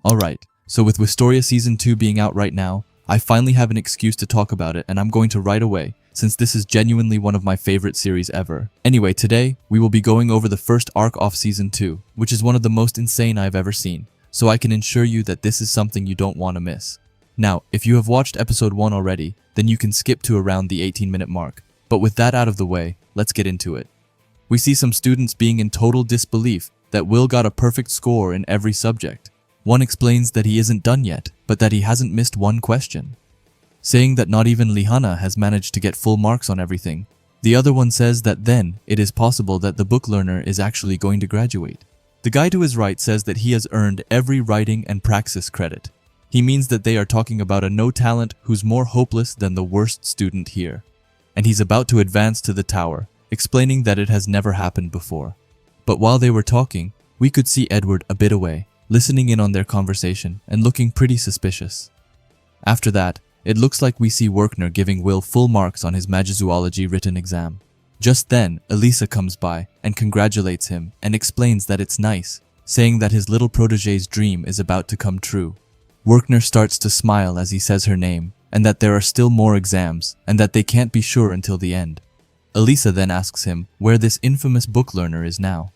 Alright, so with Wistoria Season 2 being out right now, I finally have an excuse to talk about it, and I'm going to right away, since this is genuinely one of my favorite series ever. Anyway, today, we will be going over the first arc of Season 2, which is one of the most insane I've ever seen, so I can ensure you that this is something you don't want to miss. Now, if you have watched episode 1 already, then you can skip to around the 18-minute mark. But with that out of the way, let's get into it. We see some students being in total disbelief that Will got a perfect score in every subject. One explains that he isn't done yet, but that he hasn't missed one question, saying that not even Lihanna has managed to get full marks on everything. The other one says that then it is possible that the book learner is actually going to graduate. The guy to his right says that he has earned every writing and praxis credit. He means that they are talking about a no talent who's more hopeless than the worst student here. And he's about to advance to the tower, explaining that it has never happened before. But while they were talking, we could see Edward a bit away, listening in on their conversation and looking pretty suspicious. After that, it looks like we see Werkner giving Will full marks on his Magizoology written exam. Just then, Elisa comes by and congratulates him and explains that it's nice, saying that his little protege's dream is about to come true. Werkner starts to smile as he says her name, and that there are still more exams, and that they can't be sure until the end. Elisa then asks him where this infamous book learner is now.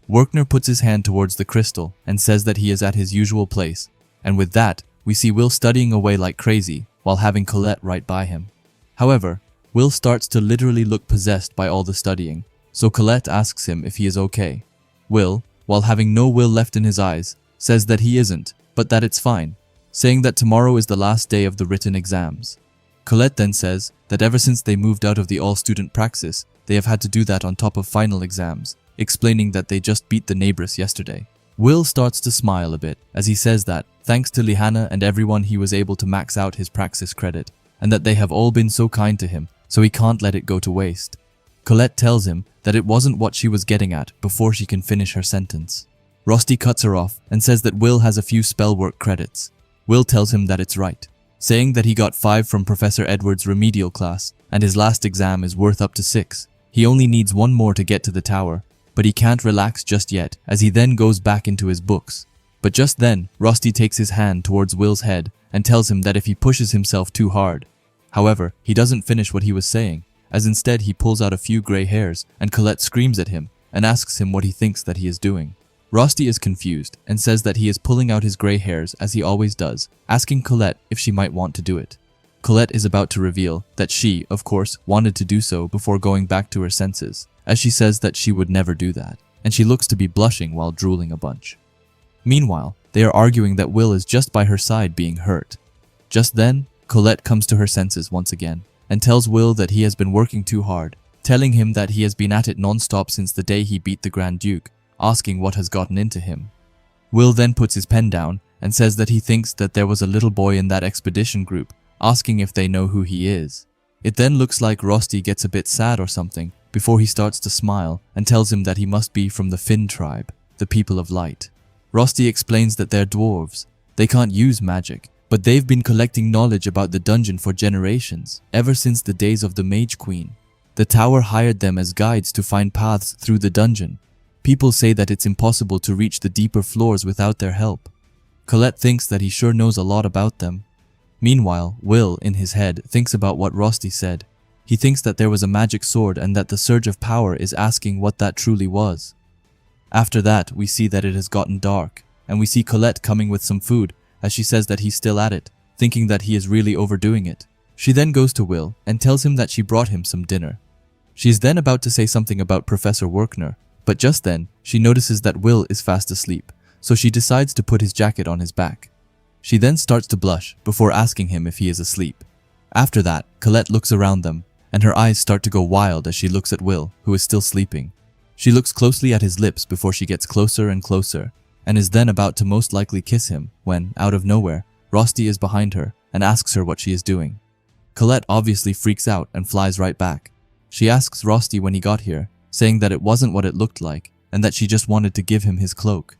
Werkner puts his hand towards the crystal and says that he is at his usual place, and with that, we see Will studying away like crazy while having Colette right by him. However, Will starts to literally look possessed by all the studying, so Colette asks him if he is okay. Will, while having no will left in his eyes, says that he isn't, but that it's fine, saying that tomorrow is the last day of the written exams. Colette then says that ever since they moved out of the all-student praxis, they have had to do that on top of final exams, explaining that they just beat the neighbors yesterday. Will starts to smile a bit as he says that, thanks to Lihanna and everyone, he was able to max out his praxis credit, and that they have all been so kind to him, so he can't let it go to waste. Colette tells him that it wasn't what she was getting at before she can finish her sentence. Rosti cuts her off and says that Will has a few spellwork credits. Will tells him that it's right, saying that he got 5 from Professor Edward's remedial class, and his last exam is worth up to 6. He only needs one more to get to the tower, but he can't relax just yet as he then goes back into his books. But just then, Rosti takes his hand towards Will's head and tells him that if he pushes himself too hard. However, he doesn't finish what he was saying, as instead he pulls out a few grey hairs and Colette screams at him and asks him what he thinks that he is doing. Rosti is confused and says that he is pulling out his grey hairs as he always does, asking Colette if she might want to do it. Colette is about to reveal that she, of course, wanted to do so before going back to her senses, as she says that she would never do that, and she looks to be blushing while drooling a bunch. Meanwhile, they are arguing that Will is just by her side being hurt. Just then, Colette comes to her senses once again, and tells Will that he has been working too hard, telling him that he has been at it non-stop since the day he beat the Grand Duke, asking what has gotten into him. Will then puts his pen down and says that he thinks that there was a little boy in that expedition group, asking if they know who he is. It then looks like Rosti gets a bit sad or something before he starts to smile and tells him that he must be from the Finn tribe, the people of light. Rosti explains that they're dwarves. They can't use magic, but they've been collecting knowledge about the dungeon for generations, ever since the days of the Mage Queen. The tower hired them as guides to find paths through the dungeon. People say that it's impossible to reach the deeper floors without their help. Colette thinks that he sure knows a lot about them. Meanwhile, Will, in his head, thinks about what Rosti said. He thinks that there was a magic sword and that the surge of power is asking what that truly was. After that, we see that it has gotten dark, and we see Colette coming with some food as she says that he's still at it, thinking that he is really overdoing it. She then goes to Will and tells him that she brought him some dinner. She is then about to say something about Professor Werkner, but just then, she notices that Will is fast asleep, so she decides to put his jacket on his back. She then starts to blush before asking him if he is asleep. After that, Colette looks around them, and her eyes start to go wild as she looks at Will, who is still sleeping. She looks closely at his lips before she gets closer and closer, and is then about to most likely kiss him when, out of nowhere, Rosti is behind her and asks her what she is doing. Colette obviously freaks out and flies right back. She asks Rosti when he got here, saying that it wasn't what it looked like and that she just wanted to give him his cloak.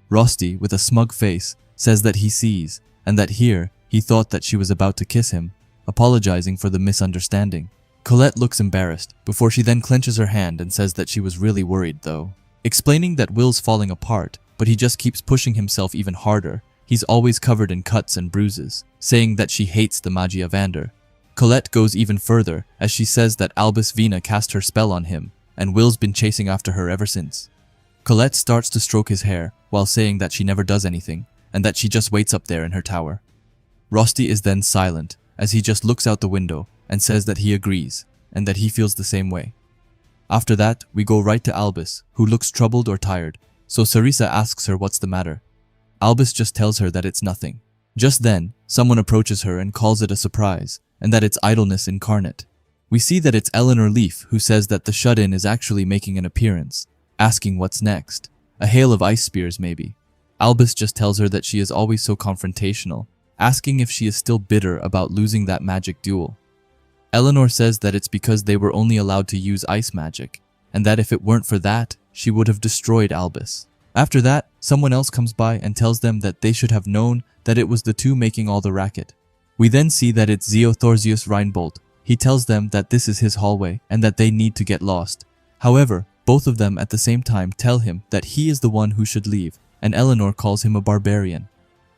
Rosti, with a smug face, says that he sees, and that here, he thought that she was about to kiss him, apologizing for the misunderstanding. Colette looks embarrassed, before she then clenches her hand and says that she was really worried though. Explaining that Will's falling apart, but he just keeps pushing himself even harder, He's always covered in cuts and bruises, saying that she hates the magia of Deander. Colette goes even further as she says that Albus Vina cast her spell on him, and Will's been chasing after her ever since. Colette starts to stroke his hair while saying that she never does anything, and that she just waits up there in her tower. Rosti is then silent as he just looks out the window and says that he agrees, and that he feels the same way. After that, we go right to Albus, who looks troubled or tired, so Sarisa asks her what's the matter. Albus just tells her that it's nothing. Just then, someone approaches her and calls it a surprise, and that it's idleness incarnate. We see that it's Eleanor Leaf who says that the shut-in is actually making an appearance, asking what's next. A hail of ice spears maybe. Albus just tells her that she is always so confrontational, asking if she is still bitter about losing that magic duel. Eleanor says that it's because they were only allowed to use ice magic, and that if it weren't for that, she would have destroyed Albus. After that, someone else comes by and tells them that they should have known that it was the two making all the racket. We then see that it's Zio Thorzius Reinbold. He tells them that this is his hallway and that they need to get lost. However, both of them at the same time tell him that he is the one who should leave, and Eleanor calls him a barbarian.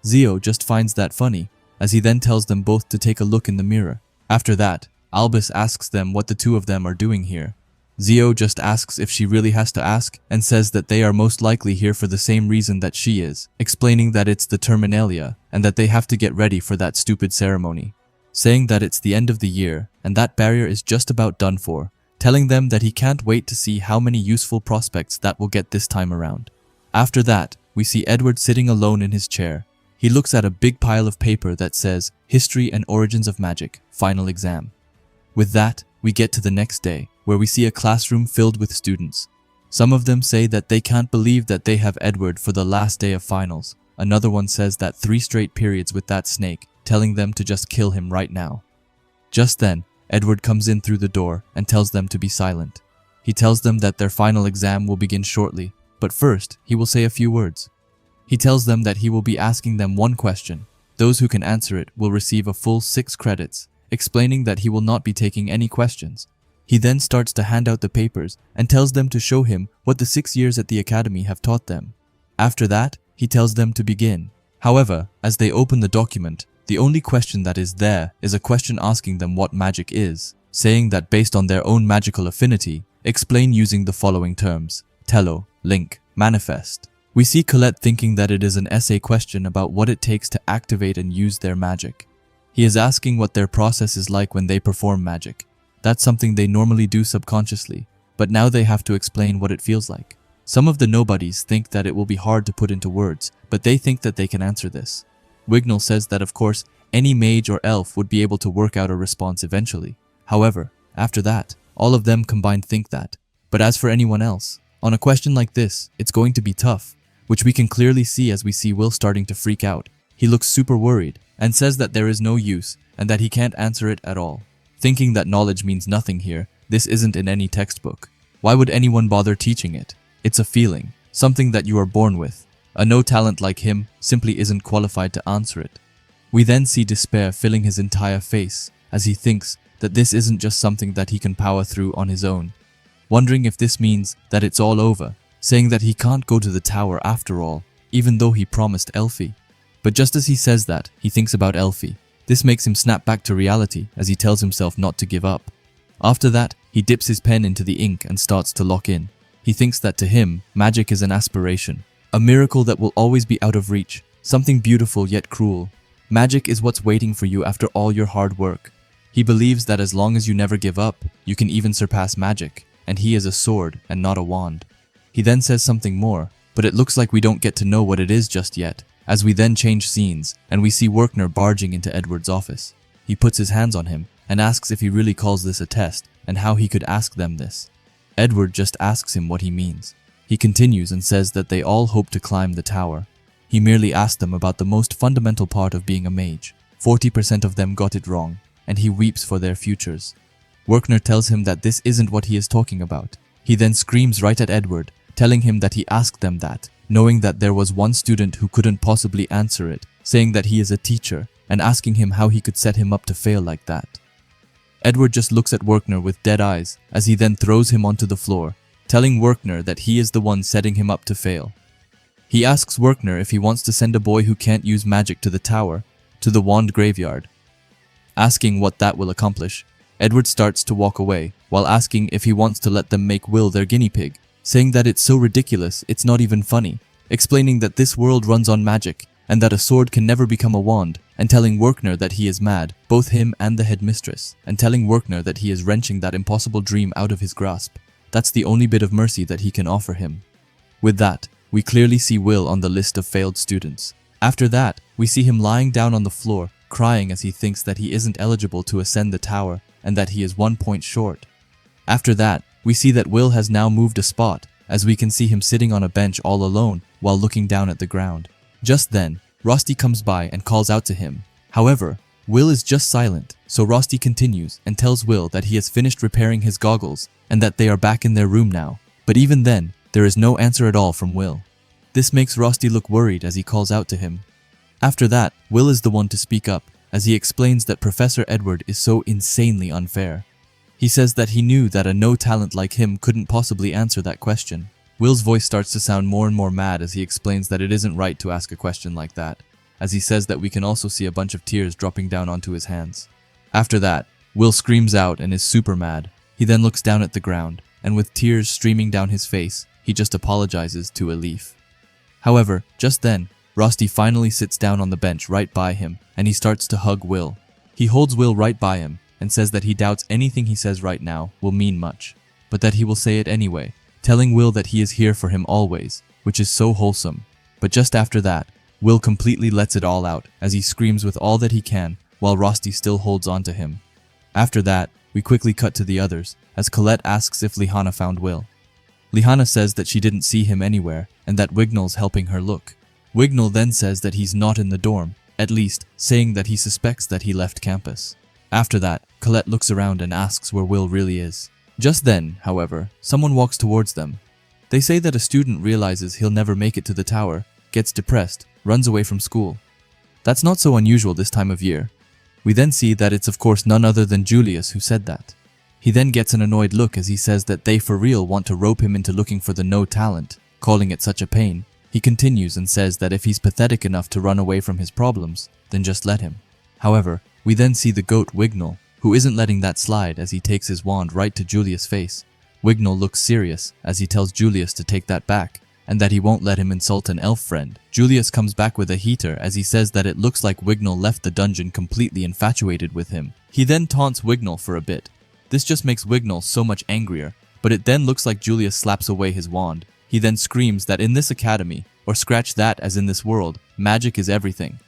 Zio just finds that funny, as he then tells them both to take a look in the mirror. After that, Albus asks them what the two of them are doing here. Zio just asks if she really has to ask and says that they are most likely here for the same reason that she is, explaining that it's the Terminalia and that they have to get ready for that stupid ceremony. Saying that it's the end of the year and that barrier is just about done for, telling them that he can't wait to see how many useful prospects that will get this time around. After that, we see Edward sitting alone in his chair. He looks at a big pile of paper that says History and Origins of Magic, Final Exam. With that, we get to the next day, where we see a classroom filled with students. Some of them say that they can't believe that they have Edward for the last day of finals. Another one says that 3 straight periods with that snake, telling them to just kill him right now. Just then, Edward comes in through the door and tells them to be silent. He tells them that their final exam will begin shortly, but first, he will say a few words. He tells them that he will be asking them one question. Those who can answer it will receive a full 6 credits, explaining that he will not be taking any questions. He then starts to hand out the papers and tells them to show him what the 6 years at the academy have taught them. After that, he tells them to begin. However, as they open the document, the only question that is there is a question asking them what magic is, saying that based on their own magical affinity, explain using the following terms: tello, link, manifest. We see Colette thinking that it is an essay question about what it takes to activate and use their magic. He is asking what their process is like when they perform magic. That's something they normally do subconsciously, but now they have to explain what it feels like. Some of the nobodies think that it will be hard to put into words, but they think that they can answer this. Wignall says that of course, any mage or elf would be able to work out a response eventually. However, after that, all of them combined think that. But as for anyone else, on a question like this, it's going to be tough, which we can clearly see as we see Will starting to freak out. He looks super worried and says that there is no use and that he can't answer it at all. Thinking that knowledge means nothing here, this isn't in any textbook. Why would anyone bother teaching it? It's a feeling, something that you are born with. A no talent like him simply isn't qualified to answer it. We then see despair filling his entire face as he thinks that this isn't just something that he can power through on his own. Wondering if this means that it's all over, saying that he can't go to the tower after all, even though he promised Elfie. But just as he says that, he thinks about Elfie. This makes him snap back to reality as he tells himself not to give up. After that, he dips his pen into the ink and starts to lock in. He thinks that to him, magic is an aspiration, a miracle that will always be out of reach, something beautiful yet cruel. Magic is what's waiting for you after all your hard work. He believes that as long as you never give up, you can even surpass magic, and he is a sword and not a wand. He then says something more, but it looks like we don't get to know what it is just yet, as we then change scenes and we see Werkner barging into Edward's office. He puts his hands on him and asks if he really calls this a test and how he could ask them this. Edward just asks him what he means. He continues and says that they all hope to climb the tower. He merely asked them about the most fundamental part of being a mage. 40% of them got it wrong, and he weeps for their futures. Werkner tells him that this isn't what he is talking about. He then screams right at Edward, telling him that he asked them that, knowing that there was one student who couldn't possibly answer it, saying that he is a teacher, and asking him how he could set him up to fail like that. Edward just looks at Werkner with dead eyes, as he then throws him onto the floor, telling Werkner that he is the one setting him up to fail. He asks Werkner if he wants to send a boy who can't use magic to the tower, to the wand graveyard. Asking what that will accomplish, Edward starts to walk away, while asking if he wants to let them make Will their guinea pig, saying that it's so ridiculous it's not even funny, explaining that this world runs on magic, and that a sword can never become a wand, and telling Werkner that he is mad, both him and the headmistress, and telling Werkner that he is wrenching that impossible dream out of his grasp. That's the only bit of mercy that he can offer him. With that, we clearly see Will on the list of failed students. After that, we see him lying down on the floor, crying as he thinks that he isn't eligible to ascend the tower, and that he is 1 point short. After that, we see that Will has now moved a spot, as we can see him sitting on a bench all alone, while looking down at the ground. Just then, Rosti comes by and calls out to him. However, Will is just silent, so Rosti continues and tells Will that he has finished repairing his goggles and that they are back in their room now. But even then, there is no answer at all from Will. This makes Rosti look worried as he calls out to him. After that, Will is the one to speak up, as he explains that Professor Edward is so insanely unfair. He says that he knew that a no talent like him couldn't possibly answer that question. Will's voice starts to sound more and more mad as he explains that it isn't right to ask a question like that, as he says that we can also see a bunch of tears dropping down onto his hands. After that, Will screams out and is super mad. He then looks down at the ground, and with tears streaming down his face, he just apologizes to Elif. However, just then, Rosti finally sits down on the bench right by him, and he starts to hug Will. He holds Will right by him, and says that he doubts anything he says right now will mean much, but that he will say it anyway, telling Will that he is here for him always, which is so wholesome. But just after that, Will completely lets it all out as he screams with all that he can, while Rosti still holds on to him. After that, we quickly cut to the others, as Colette asks if Lihanna found Will. Lihanna says that she didn't see him anywhere, and that Wignall's helping her look. Wignall then says that he's not in the dorm, at least saying that he suspects that he left campus. After that, Colette looks around and asks where Will really is. Just then, however, someone walks towards them. They say that a student realizes he'll never make it to the tower, gets depressed, runs away from school. That's not so unusual this time of year. We then see that it's of course none other than Julius who said that. He then gets an annoyed look as he says that they for real want to rope him into looking for the no talent, calling it such a pain. He continues and says that if he's pathetic enough to run away from his problems, then just let him. However, we then see the goat Wignall, who isn't letting that slide as he takes his wand right to Julius' face. Wignall looks serious as he tells Julius to take that back, and that he won't let him insult an elf friend. Julius comes back with a heater as he says that it looks like Wignall left the dungeon completely infatuated with him. He then taunts Wignall for a bit. This just makes Wignall so much angrier, but it then looks like Julius slaps away his wand. He then screams that in this academy, or scratch that as in this world, magic is everything.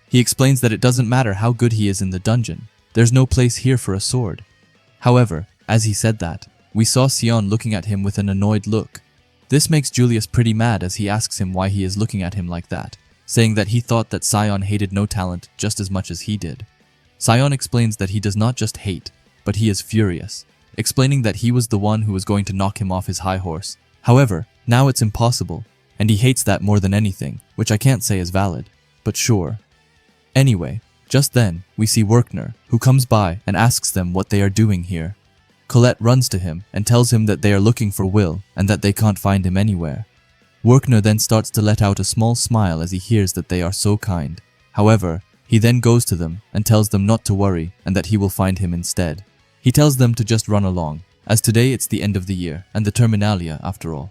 He explains that it doesn't matter how good he is in the dungeon. There's no place here for a sword. However, as he said that, we saw Sion looking at him with an annoyed look. This makes Julius pretty mad as he asks him why he is looking at him like that, saying that he thought that Sion hated no talent just as much as he did. Sion explains that he does not just hate, but he is furious, explaining that he was the one who was going to knock him off his high horse. However, now it's impossible, and he hates that more than anything, which I can't say is valid, but sure. Anyway, just then, we see Werkner, who comes by and asks them what they are doing here. Colette runs to him and tells him that they are looking for Will and that they can't find him anywhere. Werkner then starts to let out a small smile as he hears that they are so kind. However, he then goes to them and tells them not to worry and that he will find him instead. He tells them to just run along, as today it's the end of the year and the Terminalia after all.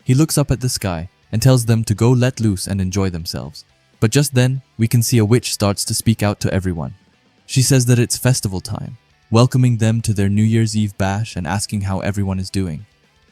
He looks up at the sky and tells them to go let loose and enjoy themselves. But just then, we can see a witch starts to speak out to everyone. She says that it's festival time, welcoming them to their New Year's Eve bash and asking how everyone is doing.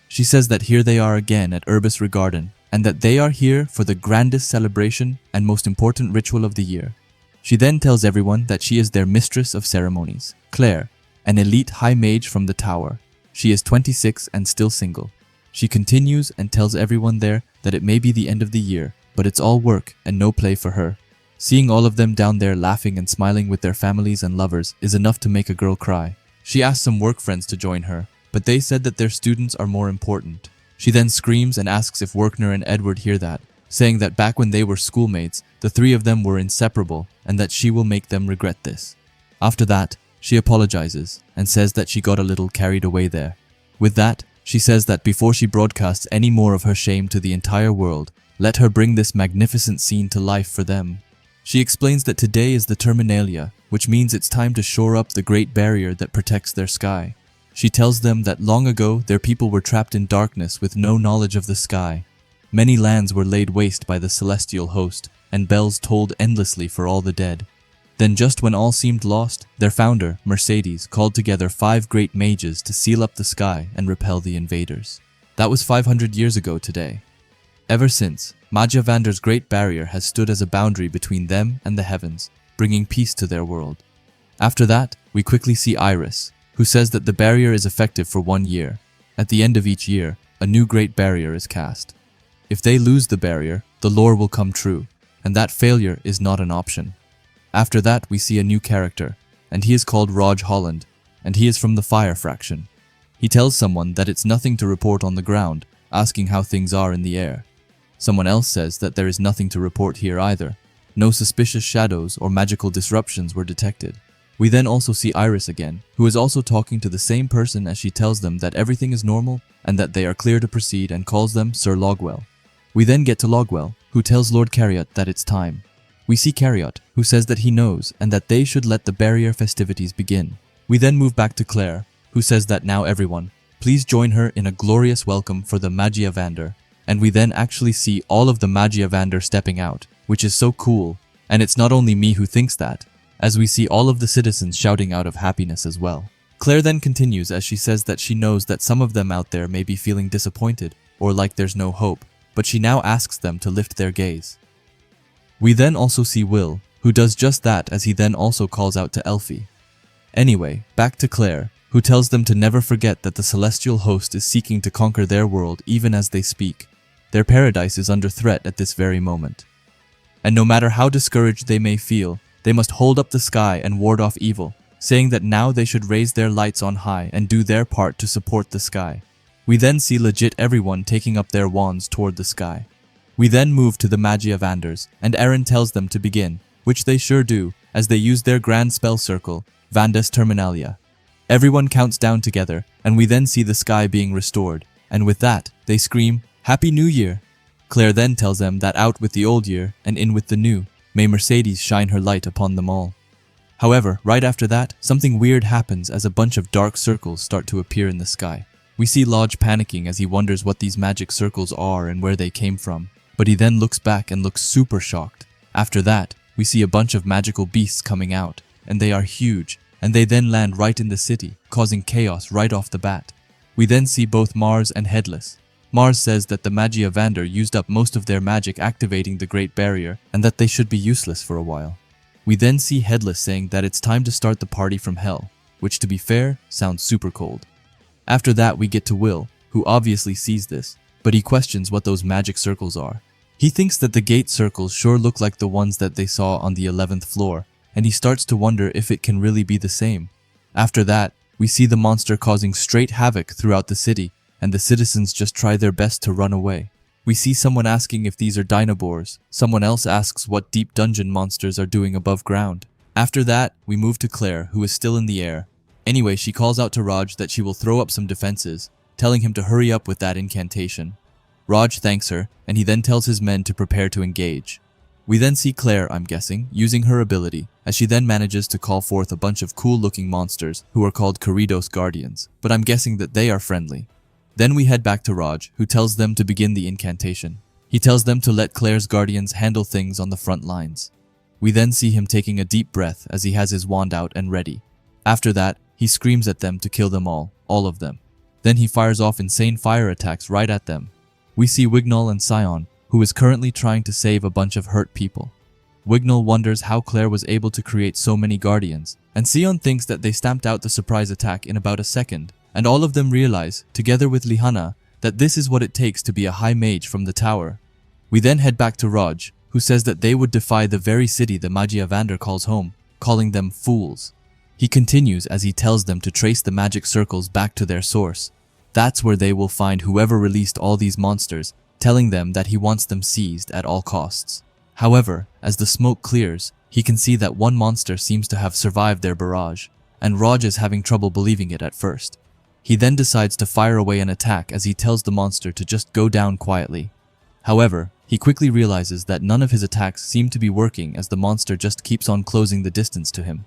She says that here they are again at Urbis Regarden, and that they are here for the grandest celebration and most important ritual of the year. She then tells everyone that she is their mistress of ceremonies, Claire, an elite high mage from the tower. She is 26 and still single. She continues and tells everyone there that it may be the end of the year, but it's all work and no play for her. Seeing all of them down there laughing and smiling with their families and lovers is enough to make a girl cry. She asks some work friends to join her, but they said that their students are more important. She then screams and asks if Werkner and Edward hear that, saying that back when they were schoolmates, the three of them were inseparable and that she will make them regret this. After that, she apologizes and says that she got a little carried away there. With that, she says that before she broadcasts any more of her shame to the entire world, let her bring this magnificent scene to life for them. She explains that today is the Terminalia, which means it's time to shore up the great barrier that protects their sky. She tells them that long ago their people were trapped in darkness with no knowledge of the sky. Many lands were laid waste by the celestial host, and bells tolled endlessly for all the dead. Then just when all seemed lost, their founder, Mercedes, called together 5 great mages to seal up the sky and repel the invaders. That was 500 years ago today. Ever since, Vander's great barrier has stood as a boundary between them and the heavens, bringing peace to their world. After that, we quickly see Iris, who says that the barrier is effective for 1 year. At the end of each year, a new great barrier is cast. If they lose the barrier, the lore will come true, and that failure is not an option. After that, we see a new character, and he is called Raj Holland, and he is from the Fire Fraction. He tells someone that it's nothing to report on the ground, asking how things are in the air. Someone else says that there is nothing to report here either. No suspicious shadows or magical disruptions were detected. We then also see Iris again, who is also talking to the same person as she tells them that everything is normal and that they are clear to proceed, and calls them Sir Logwell. We then get to Logwell, who tells Lord Cariot that it's time. We see Cariot, who says that he knows and that they should let the barrier festivities begin. We then move back to Claire, who says that now everyone, please join her in a glorious welcome for the Vander. And we then actually see all of the Vander stepping out, which is so cool, and it's not only me who thinks that, as we see all of the citizens shouting out of happiness as well. Claire then continues as she says that she knows that some of them out there may be feeling disappointed or like there's no hope, but she now asks them to lift their gaze. We then also see Will, who does just that as he then also calls out to Elfie. Anyway, back to Claire, who tells them to never forget that the celestial host is seeking to conquer their world even as they speak. Their paradise is under threat at this very moment. And no matter how discouraged they may feel, they must hold up the sky and ward off evil, saying that now they should raise their lights on high and do their part to support the sky. We then see legit everyone taking up their wands toward the sky. We then move to the Vanders, and Eren tells them to begin, which they sure do, as they use their grand spell circle, Vandas Terminalia. Everyone counts down together, and we then see the sky being restored, and with that, they scream, "Happy New Year!" Claire then tells them that out with the old year and in with the new, may Mercedes shine her light upon them all. However, right after that, something weird happens as a bunch of dark circles start to appear in the sky. We see Lodge panicking as he wonders what these magic circles are and where they came from, but he then looks back and looks super shocked. After that, we see a bunch of magical beasts coming out, and they are huge, and they then land right in the city, causing chaos right off the bat. We then see both Mars and Headless. Mars says that the Vander used up most of their magic activating the Great Barrier and that they should be useless for a while. We then see Headless saying that it's time to start the party from hell, which to be fair, sounds super cold. After that we get to Will, who obviously sees this, but he questions what those magic circles are. He thinks that the gate circles sure look like the ones that they saw on the 11th floor, and he starts to wonder if it can really be the same. After that, we see the monster causing straight havoc throughout the city, and the citizens just try their best to run away. We see someone asking if these are Dinobors. Someone else asks what deep dungeon monsters are doing above ground. After that, we move to Claire, who is still in the air. Anyway, she calls out to Raj that she will throw up some defenses, telling him to hurry up with that incantation. Raj thanks her, and he then tells his men to prepare to engage. We then see Claire, I'm guessing, using her ability, as she then manages to call forth a bunch of cool-looking monsters who are called Corridos Guardians, but I'm guessing that they are friendly. Then we head back to Raj, who tells them to begin the incantation. He tells them to let Claire's guardians handle things on the front lines. We then see him taking a deep breath as he has his wand out and ready. After that, he screams at them to kill them all of them. Then he fires off insane fire attacks right at them. We see Wignall and Sion, who is currently trying to save a bunch of hurt people. Wignall wonders how Claire was able to create so many guardians, and Sion thinks that they stamped out the surprise attack in about a second, and all of them realize, together with Lihana, that this is what it takes to be a high mage from the tower. We then head back to Raj, who says that they would defy the very city the Vander calls home, calling them fools. He continues as he tells them to trace the magic circles back to their source. That's where they will find whoever released all these monsters, telling them that he wants them seized at all costs. However, as the smoke clears, he can see that one monster seems to have survived their barrage, and Raj is having trouble believing it at first. He then decides to fire away an attack as he tells the monster to just go down quietly. However, He quickly realizes that none of his attacks seem to be working as the monster just keeps on closing the distance to him.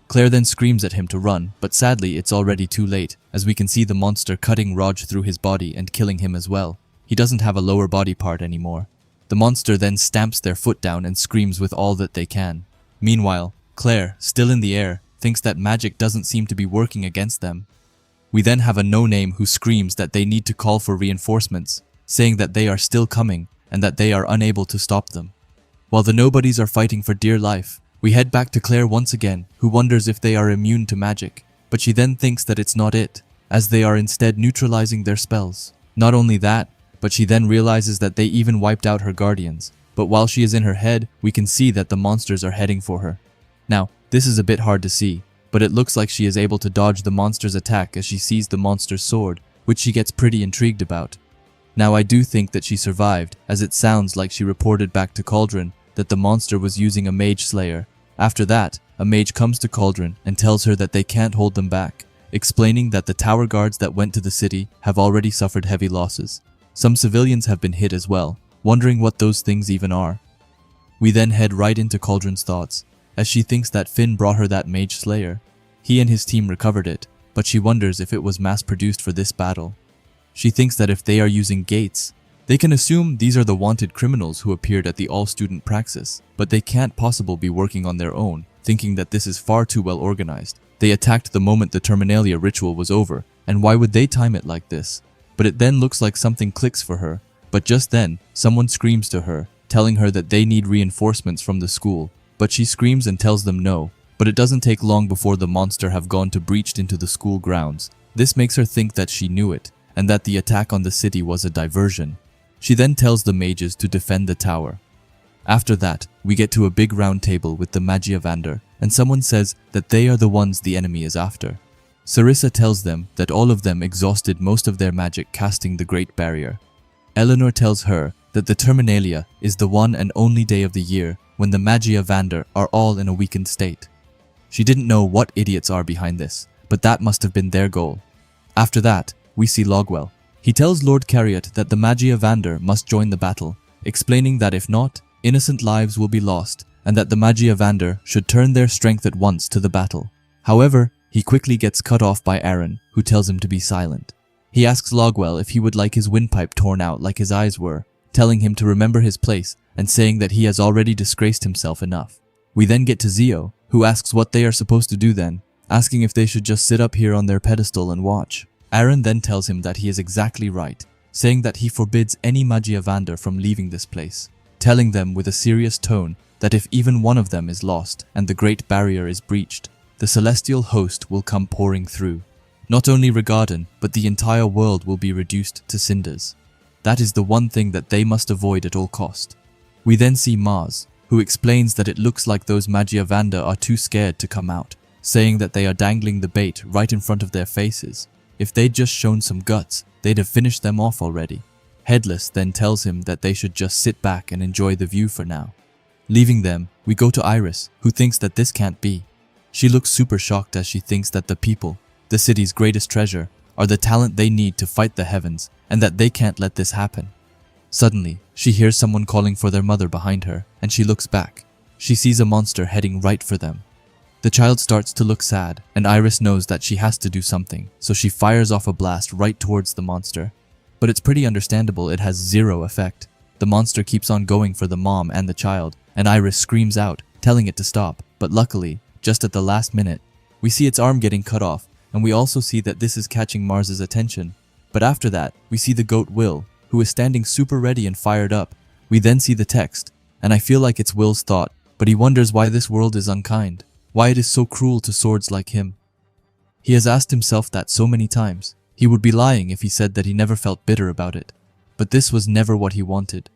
Claire then screams at him to run, but sadly it's already too late, as we can see the monster cutting Raj through his body and killing him as well. He doesn't have a lower body part anymore. The monster then stamps their foot down and screams with all that they can. Meanwhile, Claire, still in the air, thinks that magic doesn't seem to be working against them. We then have a no-name who screams that they need to call for reinforcements, saying that they are still coming and that they are unable to stop them. While the nobodies are fighting for dear life, we head back to Claire once again, who wonders if they are immune to magic, but she then thinks that it's not it, as they are instead neutralizing their spells. Not only that, but she then realizes that they even wiped out her guardians, but while she is in her head, we can see that the monsters are heading for her. Now, this is a bit hard to see, but it looks like she is able to dodge the monster's attack as she sees the monster's sword, which she gets pretty intrigued about. Now I do think that she survived, as it sounds like she reported back to Cauldron that the monster was using a mage slayer. After that, a mage comes to Cauldron and tells her that they can't hold them back, explaining that the tower guards that went to the city have already suffered heavy losses. Some civilians have been hit as well, wondering what those things even are. We then head right into Cauldron's thoughts, as she thinks that Finn brought her that mage slayer. He and his team recovered it, but she wonders if it was mass-produced for this battle. She thinks that if they are using gates, they can assume these are the wanted criminals who appeared at the all-student praxis, but they can't possibly be working on their own, thinking that this is far too well organized. They attacked the moment the Terminalia ritual was over, and why would they time it like this? But it then looks like something clicks for her, but just then, someone screams to her, telling her that they need reinforcements from the school, but she screams and tells them no. But it doesn't take long before the monster have gone to breached into the school grounds. This makes her think that she knew it, and that the attack on the city was a diversion. She then tells the mages to defend the tower. After that, we get to a big round table with the Magiavander, and someone says that they are the ones the enemy is after. Sarissa tells them that all of them exhausted most of their magic casting the Great Barrier. Eleanor tells her that the Terminalia is the one and only day of the year when the Magiavander are all in a weakened state. She didn't know what idiots are behind this, but that must have been their goal. After that, we see Logwell. He tells Lord Cariot that the Magiavander must join the battle, explaining that if not, innocent lives will be lost, and that the Magiavander should turn their strength at once to the battle. However, he quickly gets cut off by Aaron, who tells him to be silent. He asks Logwell if he would like his windpipe torn out like his eyes were, telling him to remember his place and saying that he has already disgraced himself enough. We then get to Zio, who asks what they are supposed to do then, asking if they should just sit up here on their pedestal and watch. Aaron then tells him that he is exactly right, saying that he forbids any Magiavander from leaving this place, telling them with a serious tone that if even one of them is lost and the Great Barrier is breached, the celestial host will come pouring through. Not only Regarden, but the entire world will be reduced to cinders. That is the one thing that they must avoid at all cost. We then see Mars, who explains that it looks like those Magiavander are too scared to come out, saying that they are dangling the bait right in front of their faces. If they'd just shown some guts, they'd have finished them off already. Headless then tells him that they should just sit back and enjoy the view for now. Leaving them, we go to Iris, who thinks that this can't be. She looks super shocked as she thinks that the people, the city's greatest treasure, are the talent they need to fight the heavens, and that they can't let this happen. Suddenly, she hears someone calling for their mother behind her, and she looks back. She sees a monster heading right for them. The child starts to look sad, and Iris knows that she has to do something, so she fires off a blast right towards the monster. But it's pretty understandable it has zero effect. The monster keeps on going for the mom and the child, and Iris screams out, telling it to stop. But luckily, just at the last minute, we see its arm getting cut off, and we also see that this is catching Mars's attention. But after that, we see the goat Will, who is standing super ready and fired up. We then see the text, and I feel like it's Will's thought, but he wonders why this world is unkind, why it is so cruel to swords like him. He has asked himself that so many times. He would be lying if he said that he never felt bitter about it, but this was never what he wanted.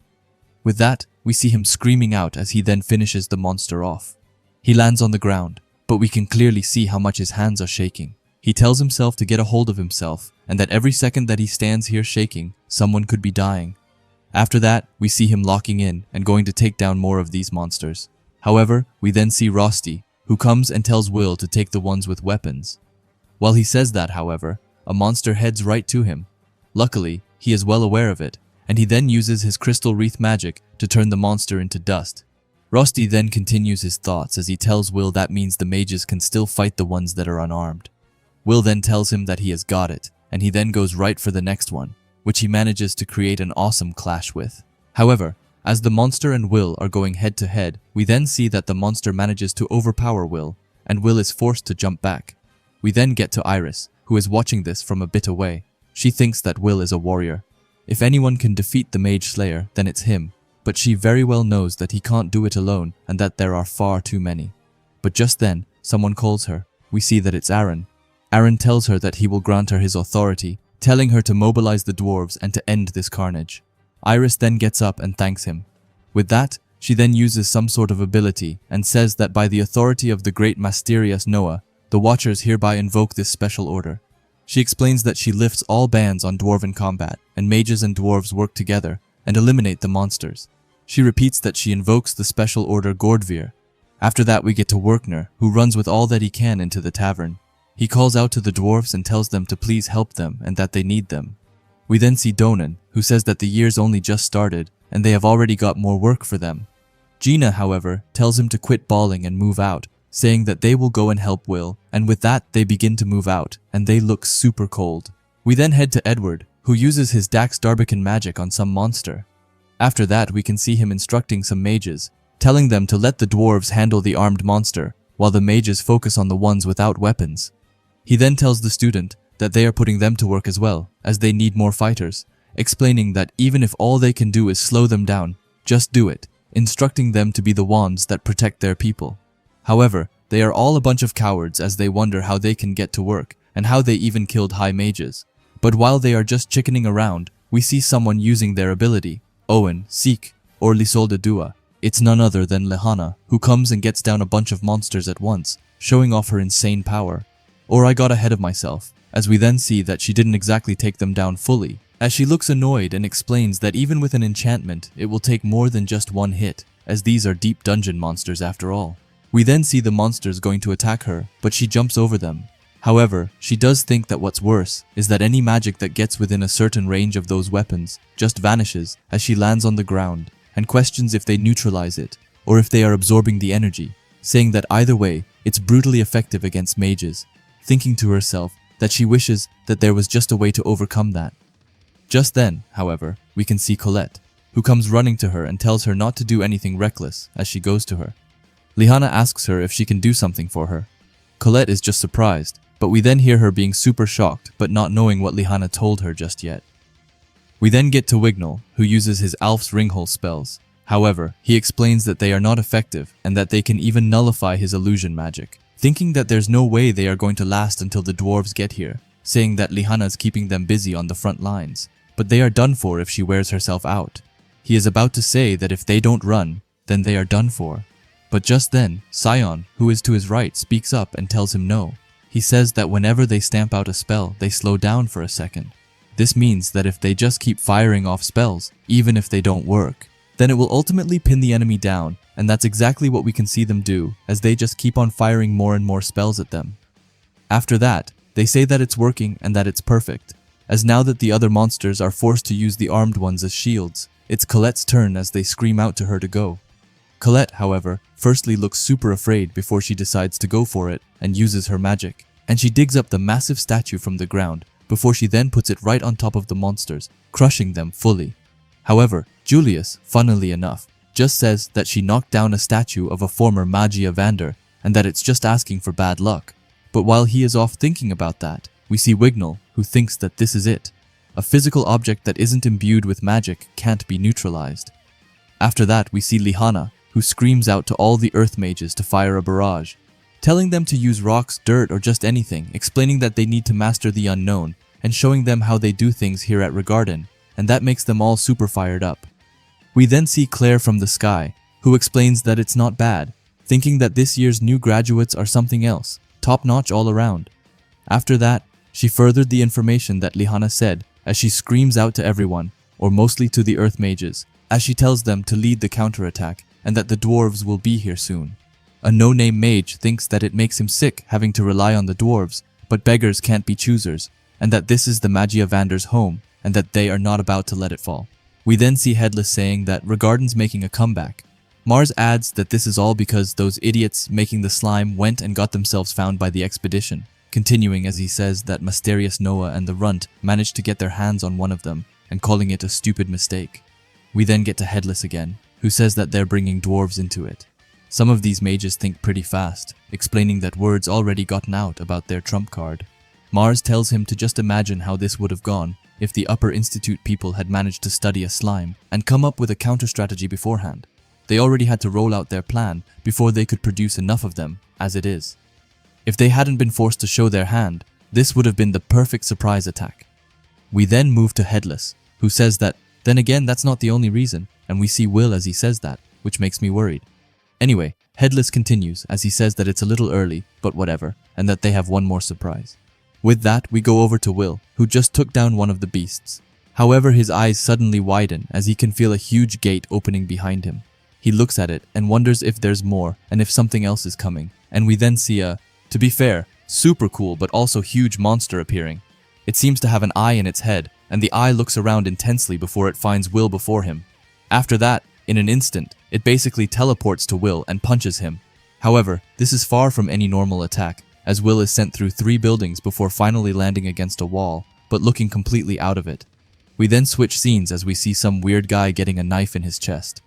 With that, we see him screaming out as he then finishes the monster off. He lands on the ground, but we can clearly see how much his hands are shaking. He tells himself to get a hold of himself, and that every second that he stands here shaking, someone could be dying. After that, we see him locking in and going to take down more of these monsters. However, we then see Rosti, who comes and tells Will to take the ones with weapons. While he says that, however, a monster heads right to him. Luckily, he is well aware of it, and he then uses his crystal wreath magic to turn the monster into dust. Rosti then continues his thoughts as he tells Will that means the mages can still fight the ones that are unarmed. Will then tells him that he has got it, and he then goes right for the next one, which he manages to create an awesome clash with. However, as the monster and Will are going head to head, we then see that the monster manages to overpower Will, and Will is forced to jump back. We then get to Iris, who is watching this from a bit away. She thinks that Will is a warrior. If anyone can defeat the Mage Slayer, then it's him, but she very well knows that he can't do it alone and that there are far too many. But just then, someone calls her. We see that it's Aaron. Aaron tells her that he will grant her his authority, telling her to mobilize the dwarves and to end this carnage. Iris then gets up and thanks him. With that, she then uses some sort of ability and says that by the authority of the great mysterious Noah, the Watchers hereby invoke this special order. She explains that she lifts all bans on dwarven combat, and mages and dwarves work together and eliminate the monsters. She repeats that she invokes the special order Gordvir. After that we get to Werkner, who runs with all that he can into the tavern. He calls out to the dwarves and tells them to please help them and that they need them. We then see Donan, who says that the year's only just started and they have already got more work for them. Gina, however, tells him to quit bawling and move out, saying that they will go and help Will, and with that they begin to move out, and they look super cold. We then head to Edward, who uses his Dax Darbican magic on some monster. After that we can see him instructing some mages, telling them to let the dwarves handle the armed monster, while the mages focus on the ones without weapons. He then tells the student that they are putting them to work as well, as they need more fighters, explaining that even if all they can do is slow them down, just do it, instructing them to be the wands that protect their people. However, they are all a bunch of cowards as they wonder how they can get to work, and how they even killed high mages. But while they are just chickening around, we see someone using their ability, Owen, Seek, or Lisolda Dua. It's none other than Lehana, who comes and gets down a bunch of monsters at once, showing off her insane power. Or I got ahead of myself, as we then see that she didn't exactly take them down fully, as she looks annoyed and explains that even with an enchantment, it will take more than just one hit, as these are deep dungeon monsters after all. We then see the monsters going to attack her, but she jumps over them. However, she does think that what's worse is that any magic that gets within a certain range of those weapons just vanishes as she lands on the ground, and questions if they neutralize it, or if they are absorbing the energy, saying that either way, it's brutally effective against mages, thinking to herself that she wishes that there was just a way to overcome that. Just then, however, we can see Colette, who comes running to her and tells her not to do anything reckless as she goes to her. Lehana asks her if she can do something for her. Colette is just surprised, but we then hear her being super shocked but not knowing what Lehana told her just yet. We then get to Wignall, who uses his Alf's Ringhole spells. However, he explains that they are not effective and that they can even nullify his illusion magic, thinking that there's no way they are going to last until the dwarves get here, saying that Lehana is keeping them busy on the front lines, but they are done for if she wears herself out. He is about to say that if they don't run, then they are done for. But just then, Sion, who is to his right, speaks up and tells him no. He says that whenever they stamp out a spell, they slow down for a second. This means that if they just keep firing off spells, even if they don't work, then it will ultimately pin the enemy down, and that's exactly what we can see them do, as they just keep on firing more and more spells at them. After that, they say that it's working and that it's perfect, as now that the other monsters are forced to use the armed ones as shields, it's Colette's turn as they scream out to her to go. Colette, however, firstly looks super afraid before she decides to go for it and uses her magic, and she digs up the massive statue from the ground before she then puts it right on top of the monsters, crushing them fully. However, Julius, funnily enough, just says that she knocked down a statue of a former Magia Vander and that it's just asking for bad luck. But while he is off thinking about that, we see Wignall, who thinks that this is it. A physical object that isn't imbued with magic can't be neutralized. After that, we see Lehana, who screams out to all the earth mages to fire a barrage, telling them to use rocks, dirt, or just anything, explaining that they need to master the unknown, and showing them how they do things here at Regarden, and that makes them all super fired up. We then see Claire from the sky, who explains that it's not bad, thinking that this year's new graduates are something else, top-notch all around. After that, she furthered the information that Lehana said as she screams out to everyone, or mostly to the earth mages, as she tells them to lead the counterattack and that the dwarves will be here soon. A no-name mage thinks that it makes him sick having to rely on the dwarves, but beggars can't be choosers, and that this is the Magia Vander's home, and that they are not about to let it fall. We then see Headless saying that Regardon's making a comeback. Mars adds that this is all because those idiots making the slime went and got themselves found by the expedition, continuing as he says that Mysterious Noah and the Runt managed to get their hands on one of them and calling it a stupid mistake. We then get to Headless again, who says that they're bringing dwarves into it. Some of these mages think pretty fast, explaining that word's already gotten out about their trump card. Mars tells him to just imagine how this would have gone if the Upper Institute people had managed to study a slime and come up with a counter-strategy beforehand. They already had to roll out their plan before they could produce enough of them, as it is. If they hadn't been forced to show their hand, this would have been the perfect surprise attack. We then move to Headless, who says that, then again, that's not the only reason, and we see Will as he says that, which makes me worried. Anyway, Headless continues as he says that it's a little early, but whatever, and that they have one more surprise. With that, we go over to Will, who just took down one of the beasts. However, his eyes suddenly widen as he can feel a huge gate opening behind him. He looks at it and wonders if there's more and if something else is coming, and we then see a, to be fair, super cool but also huge monster appearing. It seems to have an eye in its head, and the eye looks around intensely before it finds Will before him. After that, in an instant, it basically teleports to Will and punches him. However, this is far from any normal attack, as Will is sent through 3 buildings before finally landing against a wall, but looking completely out of it. We then switch scenes as we see some weird guy getting a knife in his chest.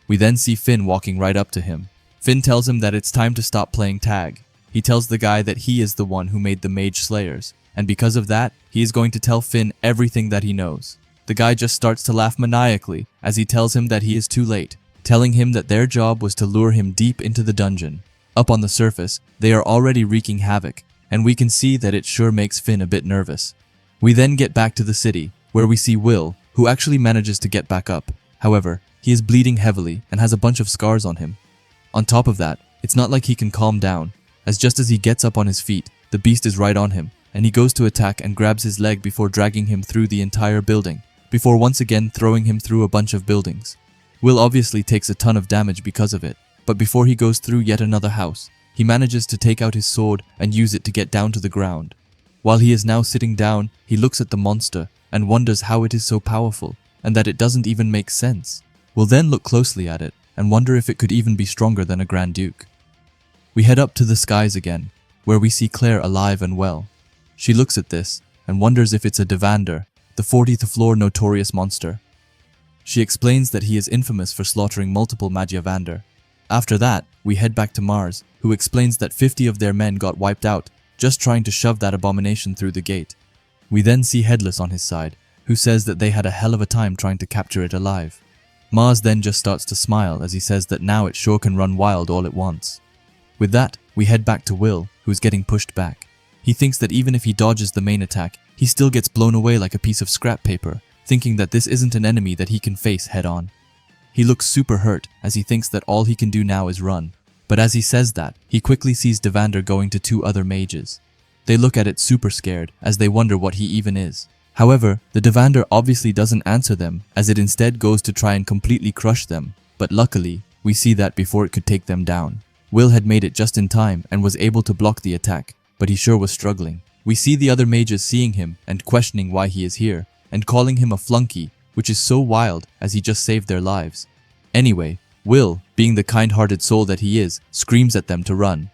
We then see Finn walking right up to him. Finn tells him that it's time to stop playing tag. He tells the guy that he is the one who made the Mage Slayers, and because of that, he is going to tell Finn everything that he knows. The guy just starts to laugh maniacally as he tells him that he is too late, telling him that their job was to lure him deep into the dungeon. Up on the surface, they are already wreaking havoc, and we can see that it sure makes Finn a bit nervous. We then get back to the city, where we see Will, who actually manages to get back up. However, he is bleeding heavily and has a bunch of scars on him. On top of that, it's not like he can calm down, as just as he gets up on his feet, the beast is right on him, and he goes to attack and grabs his leg before dragging him through the entire building, before once again throwing him through a bunch of buildings. Will obviously takes a ton of damage because of it, but before he goes through yet another house, he manages to take out his sword and use it to get down to the ground. While he is now sitting down, he looks at the monster and wonders how it is so powerful, and that it doesn't even make sense. We'll then look closely at it and wonder if it could even be stronger than a Grand Duke. We head up to the skies again, where we see Claire alive and well. She looks at this and wonders if it's a Deander, the 40th floor notorious monster. She explains that he is infamous for slaughtering multiple Magiavander. After that, we head back to Mars, who explains that 50 of their men got wiped out just trying to shove that abomination through the gate. We then see Headless on his side, who says that they had a hell of a time trying to capture it alive. Mars then just starts to smile as he says that now it sure can run wild all it wants. With that, we head back to Will, who's getting pushed back. He thinks that even if he dodges the main attack, he still gets blown away like a piece of scrap paper, thinking that this isn't an enemy that he can face head-on. He looks super hurt as he thinks that all he can do now is run. But as he says that, he quickly sees Deander going to 2 other mages. They look at it super scared as they wonder what he even is. However, the Deander obviously doesn't answer them as it instead goes to try and completely crush them. But luckily, we see that before it could take them down. Will had made it just in time and was able to block the attack, but he sure was struggling. We see the other mages seeing him and questioning why he is here, and calling him a flunky, which is so wild as he just saved their lives. Anyway, Will, being the kind-hearted soul that he is, screams at them to run.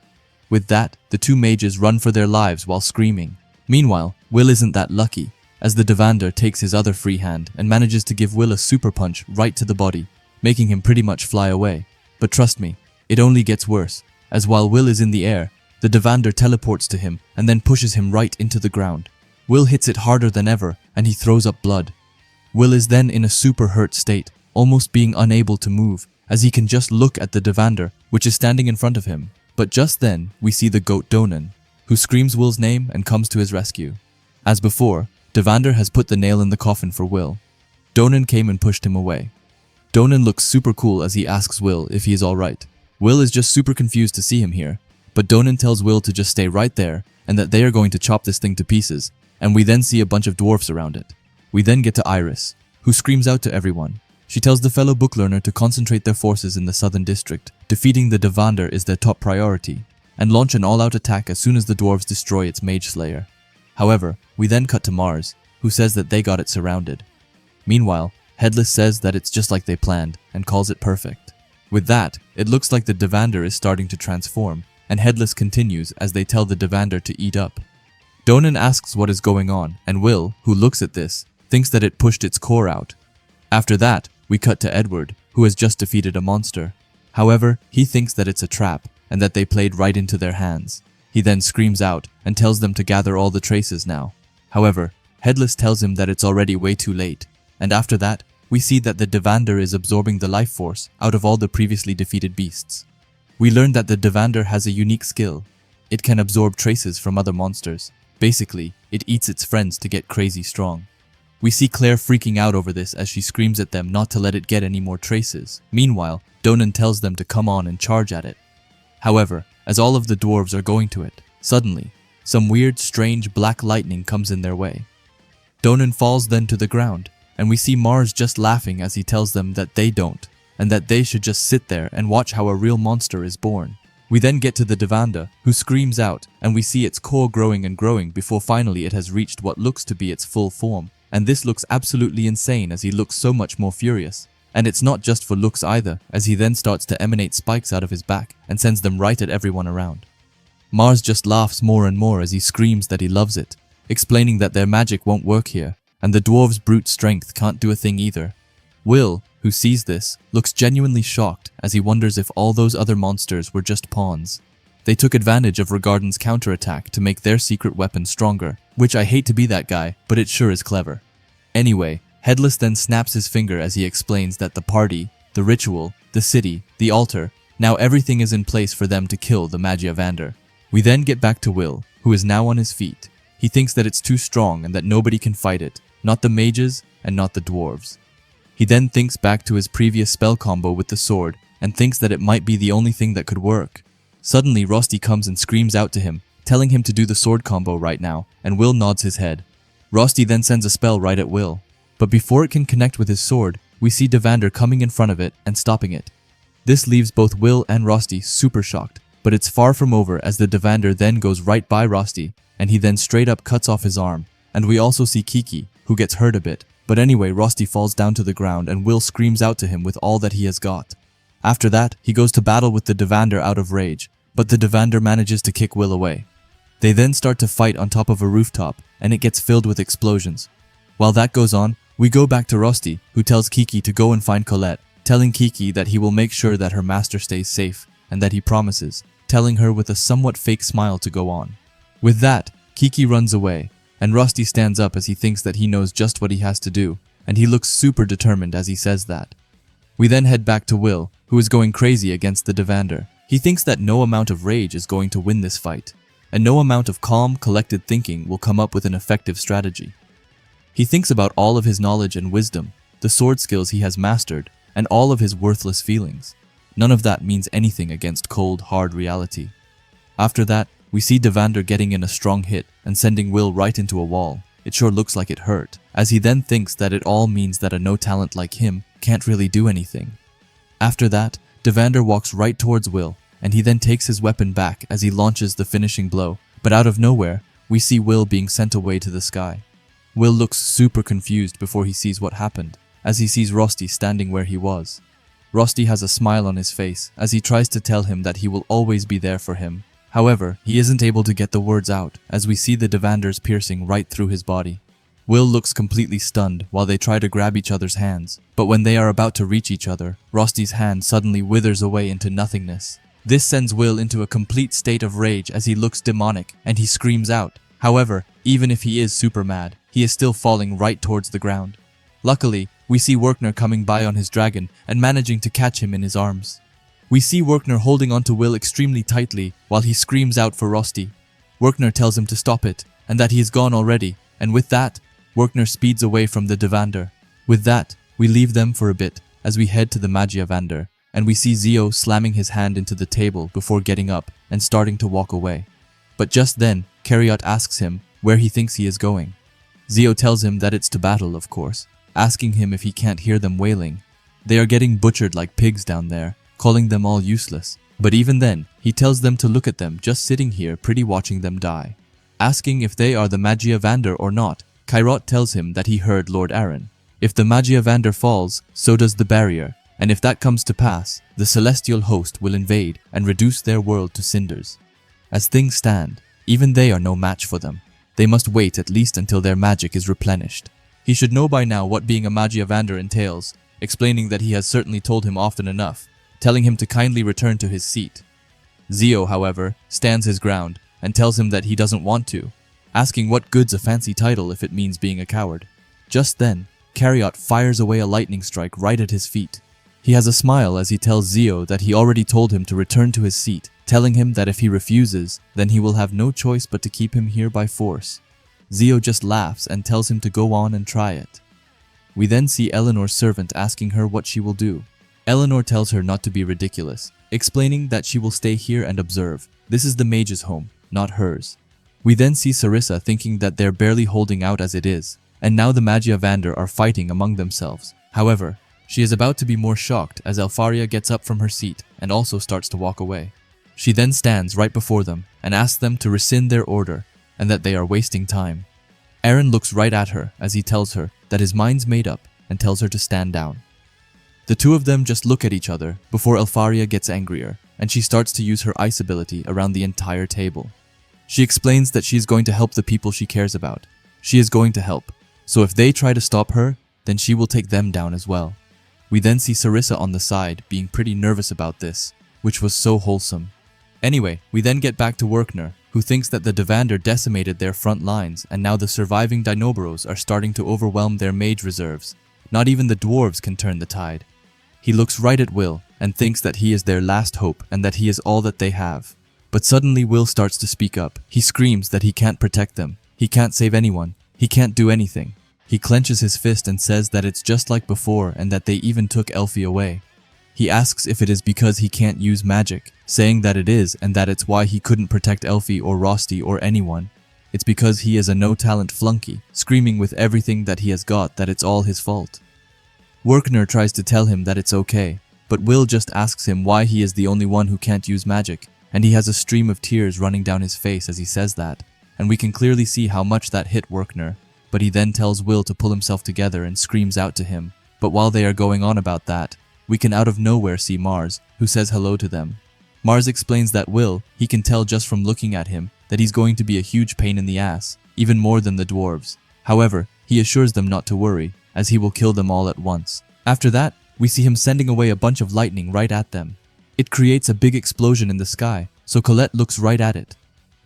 With that, the 2 mages run for their lives while screaming. Meanwhile, Will isn't that lucky, as the Deander takes his other free hand and manages to give Will a super punch right to the body, making him pretty much fly away. But trust me, it only gets worse, as while Will is in the air, the Deander teleports to him and then pushes him right into the ground. Will hits it harder than ever and he throws up blood. Will is then in a super hurt state, almost being unable to move, as he can just look at the Deander, which is standing in front of him. But just then, we see the goat Donan, who screams Will's name and comes to his rescue. As before, Deander has put the nail in the coffin for Will. Donan came and pushed him away. Donan looks super cool as he asks Will if he is alright. Will is just super confused to see him here, but Donan tells Will to just stay right there and that they are going to chop this thing to pieces, and we then see a bunch of dwarfs around it. We then get to Iris, who screams out to everyone. She tells the fellow book learner to concentrate their forces in the southern district. Defeating the Deander is their top priority, and launch an all-out attack as soon as the dwarves destroy its mage slayer. However, we then cut to Mars, who says that they got it surrounded. Meanwhile, Headless says that it's just like they planned and calls it perfect. With that, it looks like the Deander is starting to transform, and Headless continues as they tell the Deander to eat up. Donan asks what is going on, and Will, who looks at this, thinks that it pushed its core out. After that, we cut to Edward, who has just defeated a monster. However, he thinks that it's a trap, and that they played right into their hands. He then screams out and tells them to gather all the traces now. However, Headless tells him that it's already way too late, and after that, we see that the Deander is absorbing the life force out of all the previously defeated beasts. We learn that the Deander has a unique skill. It can absorb traces from other monsters. Basically, it eats its friends to get crazy strong. We see Claire freaking out over this as she screams at them not to let it get any more traces. Meanwhile, Donan tells them to come on and charge at it. However, as all of the dwarves are going to it, suddenly, some weird, strange black lightning comes in their way. Donan falls then to the ground, and we see Mars just laughing as he tells them that they don't, and that they should just sit there and watch how a real monster is born. We then get to the Deander, who screams out, and we see its core growing and growing before finally it has reached what looks to be its full form. And this looks absolutely insane as he looks so much more furious. And it's not just for looks either, as he then starts to emanate spikes out of his back and sends them right at everyone around. Mars just laughs more and more as he screams that he loves it, explaining that their magic won't work here, and the dwarves' brute strength can't do a thing either. Will, who sees this, looks genuinely shocked as he wonders if all those other monsters were just pawns. They took advantage of Regarden's counterattack to make their secret weapon stronger, which I hate to be that guy, but it sure is clever. Anyway, Headless then snaps his finger as he explains that the party, the ritual, the city, the altar, now everything is in place for them to kill the Magiavander. We then get back to Will, who is now on his feet. He thinks that it's too strong and that nobody can fight it, not the mages and not the dwarves. He then thinks back to his previous spell combo with the sword and thinks that it might be the only thing that could work. Suddenly, Rosti comes and screams out to him, telling him to do the sword combo right now, and Will nods his head. Rosti then sends a spell right at Will, but before it can connect with his sword, we see Deander coming in front of it and stopping it. This leaves both Will and Rosti super shocked, but it's far from over as the Deander then goes right by Rosti, and he then straight up cuts off his arm, and we also see Kiki, who gets hurt a bit, but anyway Rosti falls down to the ground and Will screams out to him with all that he has got. After that, he goes to battle with the Deander out of rage, but the Deander manages to kick Will away. They then start to fight on top of a rooftop, and it gets filled with explosions. While that goes on, we go back to Rosti, who tells Kiki to go and find Colette, telling Kiki that he will make sure that her master stays safe, and that he promises, telling her with a somewhat fake smile to go on. With that, Kiki runs away, and Rosti stands up as he thinks that he knows just what he has to do, and he looks super determined as he says that. We then head back to Will, who is going crazy against the Deander. He thinks that no amount of rage is going to win this fight, and no amount of calm, collected thinking will come up with an effective strategy. He thinks about all of his knowledge and wisdom, the sword skills he has mastered, and all of his worthless feelings. None of that means anything against cold, hard reality. After that, we see Deander getting in a strong hit and sending Will right into a wall. It sure looks like it hurt, as he then thinks that it all means that a no-talent like him can't really do anything. After that, Deander walks right towards Will, and he then takes his weapon back as he launches the finishing blow, but out of nowhere, we see Will being sent away to the sky. Will looks super confused before he sees what happened, as he sees Rosti standing where he was. Rosti has a smile on his face as he tries to tell him that he will always be there for him. However, he isn't able to get the words out as we see the Deanders piercing right through his body. Will looks completely stunned while they try to grab each other's hands, but when they are about to reach each other, Rosti's hand suddenly withers away into nothingness. This sends Will into a complete state of rage as he looks demonic and he screams out. However, even if he is super mad, he is still falling right towards the ground. Luckily, we see Werkner coming by on his dragon and managing to catch him in his arms. We see Werkner holding onto Will extremely tightly while he screams out for Rosti. Werkner tells him to stop it and that he is gone already, and with that, Werkner speeds away from the Deander. With that, we leave them for a bit as we head to the Magiavander, and we see Zio slamming his hand into the table before getting up and starting to walk away. But just then, Cariot asks him where he thinks he is going. Zio tells him that it's to battle, of course, asking him if he can't hear them wailing. They are getting butchered like pigs down there, calling them all useless. But even then, he tells them to look at them just sitting here pretty watching them die. Asking if they are the Magiavander or not, Cariot tells him that he heard Lord Aaron. If the Magiavander falls, so does the barrier, and if that comes to pass, the celestial host will invade and reduce their world to cinders. As things stand, even they are no match for them. They must wait at least until their magic is replenished. He should know by now what being a Magiavander entails, explaining that he has certainly told him often enough, telling him to kindly return to his seat. Zio, however, stands his ground and tells him that he doesn't want to, asking what good's a fancy title if it means being a coward. Just then, Cariot fires away a lightning strike right at his feet. He has a smile as he tells Zio that he already told him to return to his seat, telling him that if he refuses, then he will have no choice but to keep him here by force. Zio just laughs and tells him to go on and try it. We then see Eleanor's servant asking her what she will do. Eleanor tells her not to be ridiculous, explaining that she will stay here and observe. This is the mage's home, not hers. We then see Sarissa thinking that they're barely holding out as it is, and now the Magiavander are fighting among themselves. However, she is about to be more shocked as Elfaria gets up from her seat and also starts to walk away. She then stands right before them and asks them to rescind their order and that they are wasting time. Aaron looks right at her as he tells her that his mind's made up and tells her to stand down. The two of them just look at each other before Elfaria gets angrier and she starts to use her ice ability around the entire table. She explains that she is going to help the people she cares about. She is going to help, so if they try to stop her, then she will take them down as well. We then see Sarissa on the side being pretty nervous about this, which was so wholesome. Anyway, we then get back to Werkner, who thinks that the Devander decimated their front lines and now the surviving Dinoboros are starting to overwhelm their mage reserves. Not even the dwarves can turn the tide. He looks right at Will and thinks that he is their last hope and that he is all that they have. But suddenly Will starts to speak up. He screams that he can't protect them. He can't save anyone. He can't do anything. He clenches his fist and says that it's just like before and that they even took Elfie away. He asks if it is because he can't use magic, saying that it is and that it's why he couldn't protect Elfie or Rosti or anyone. It's because he is a no-talent flunky, screaming with everything that he has got that it's all his fault. Werkner tries to tell him that it's okay, but Will just asks him why he is the only one who can't use magic, and he has a stream of tears running down his face as he says that, and we can clearly see how much that hit Werkner, but he then tells Will to pull himself together and screams out to him. But while they are going on about that, we can out of nowhere see Mars, who says hello to them. Mars explains that Will, he can tell just from looking at him, that he's going to be a huge pain in the ass, even more than the dwarves. However, he assures them not to worry, as he will kill them all at once. After that, we see him sending away a bunch of lightning right at them. It creates a big explosion in the sky, so Colette looks right at it.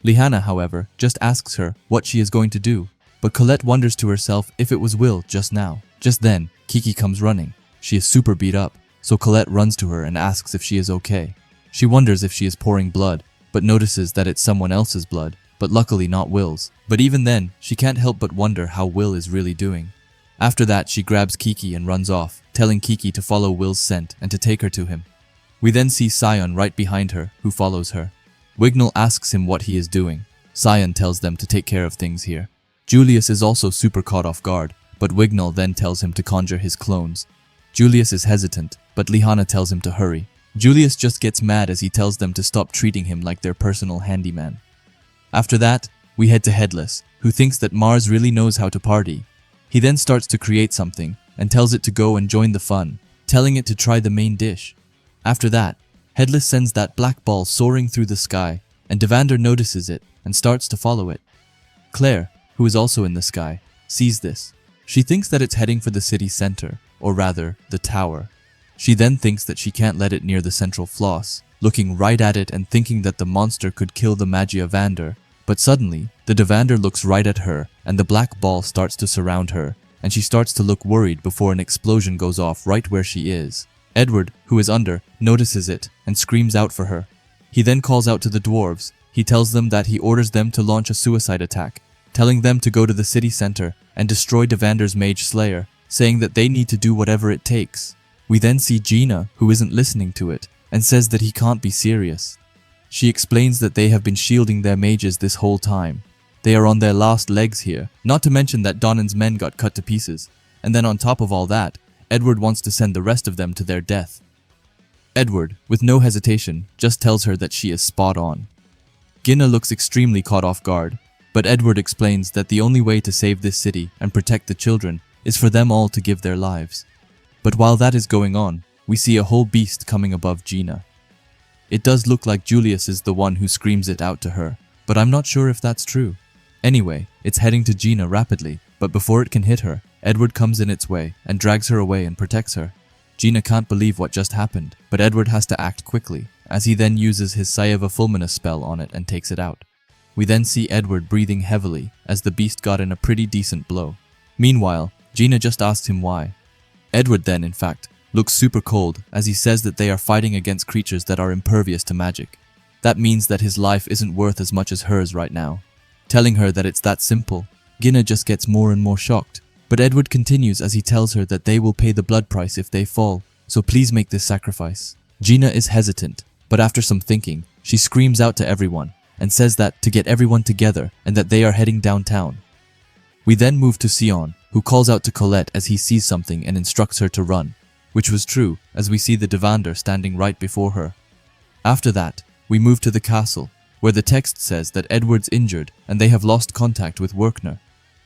Lihanna, however, just asks her what she is going to do, but Colette wonders to herself if it was Will just now. Just then, Kiki comes running. She is super beat up, so Colette runs to her and asks if she is okay. She wonders if she is pouring blood, but notices that it's someone else's blood, but luckily not Will's. But even then, she can't help but wonder how Will is really doing. After that, she grabs Kiki and runs off, telling Kiki to follow Will's scent and to take her to him. We then see Sion right behind her, who follows her. Wignall asks him what he is doing. Sion tells them to take care of things here. Julius is also super caught off guard, but Wignall then tells him to conjure his clones. Julius is hesitant, but Lihanna tells him to hurry. Julius just gets mad as he tells them to stop treating him like their personal handyman. After that, we head to Headless, who thinks that Mars really knows how to party. He then starts to create something and tells it to go and join the fun, telling it to try the main dish. After that, Headless sends that black ball soaring through the sky, and Devander notices it and starts to follow it. Claire, who is also in the sky, sees this. She thinks that it's heading for the city center, or rather, the tower. She then thinks that she can't let it near the central floss, looking right at it and thinking that the monster could kill the Magiavander. But suddenly, the Devander looks right at her, and the black ball starts to surround her, and she starts to look worried before an explosion goes off right where she is. Edward, who is under, notices it and screams out for her. He then calls out to the dwarves. He tells them that he orders them to launch a suicide attack, telling them to go to the city center and destroy Devander's mage slayer, saying that they need to do whatever it takes. We then see Gina, who isn't listening to it, and says that he can't be serious. She explains that they have been shielding their mages this whole time. They are on their last legs here, not to mention that Donan's men got cut to pieces, and then on top of all that, Edward wants to send the rest of them to their death. Edward, with no hesitation, just tells her that she is spot on. Gina looks extremely caught off guard, but Edward explains that the only way to save this city and protect the children is for them all to give their lives. But while that is going on, we see a whole beast coming above Gina. It does look like Julius is the one who screams it out to her, but I'm not sure if that's true. Anyway, it's heading to Gina rapidly, but before it can hit her, Edward comes in its way and drags her away and protects her. Gina can't believe what just happened, but Edward has to act quickly, as he then uses his Saeva Fulminus spell on it and takes it out. We then see Edward breathing heavily as the beast got in a pretty decent blow. Meanwhile, Gina just asks him why. Edward then, in fact, looks super cold as he says that they are fighting against creatures that are impervious to magic. That means that his life isn't worth as much as hers right now. Telling her that it's that simple, Gina just gets more and more shocked. But Edward continues as he tells her that they will pay the blood price if they fall, so please make this sacrifice. Gina is hesitant, but after some thinking, she screams out to everyone and says that to get everyone together and that they are heading downtown. We then move to Sion, who calls out to Colette as he sees something and instructs her to run, which was true as we see the Deander standing right before her. After that, we move to the castle, where the text says that Edward's injured and they have lost contact with Werkner.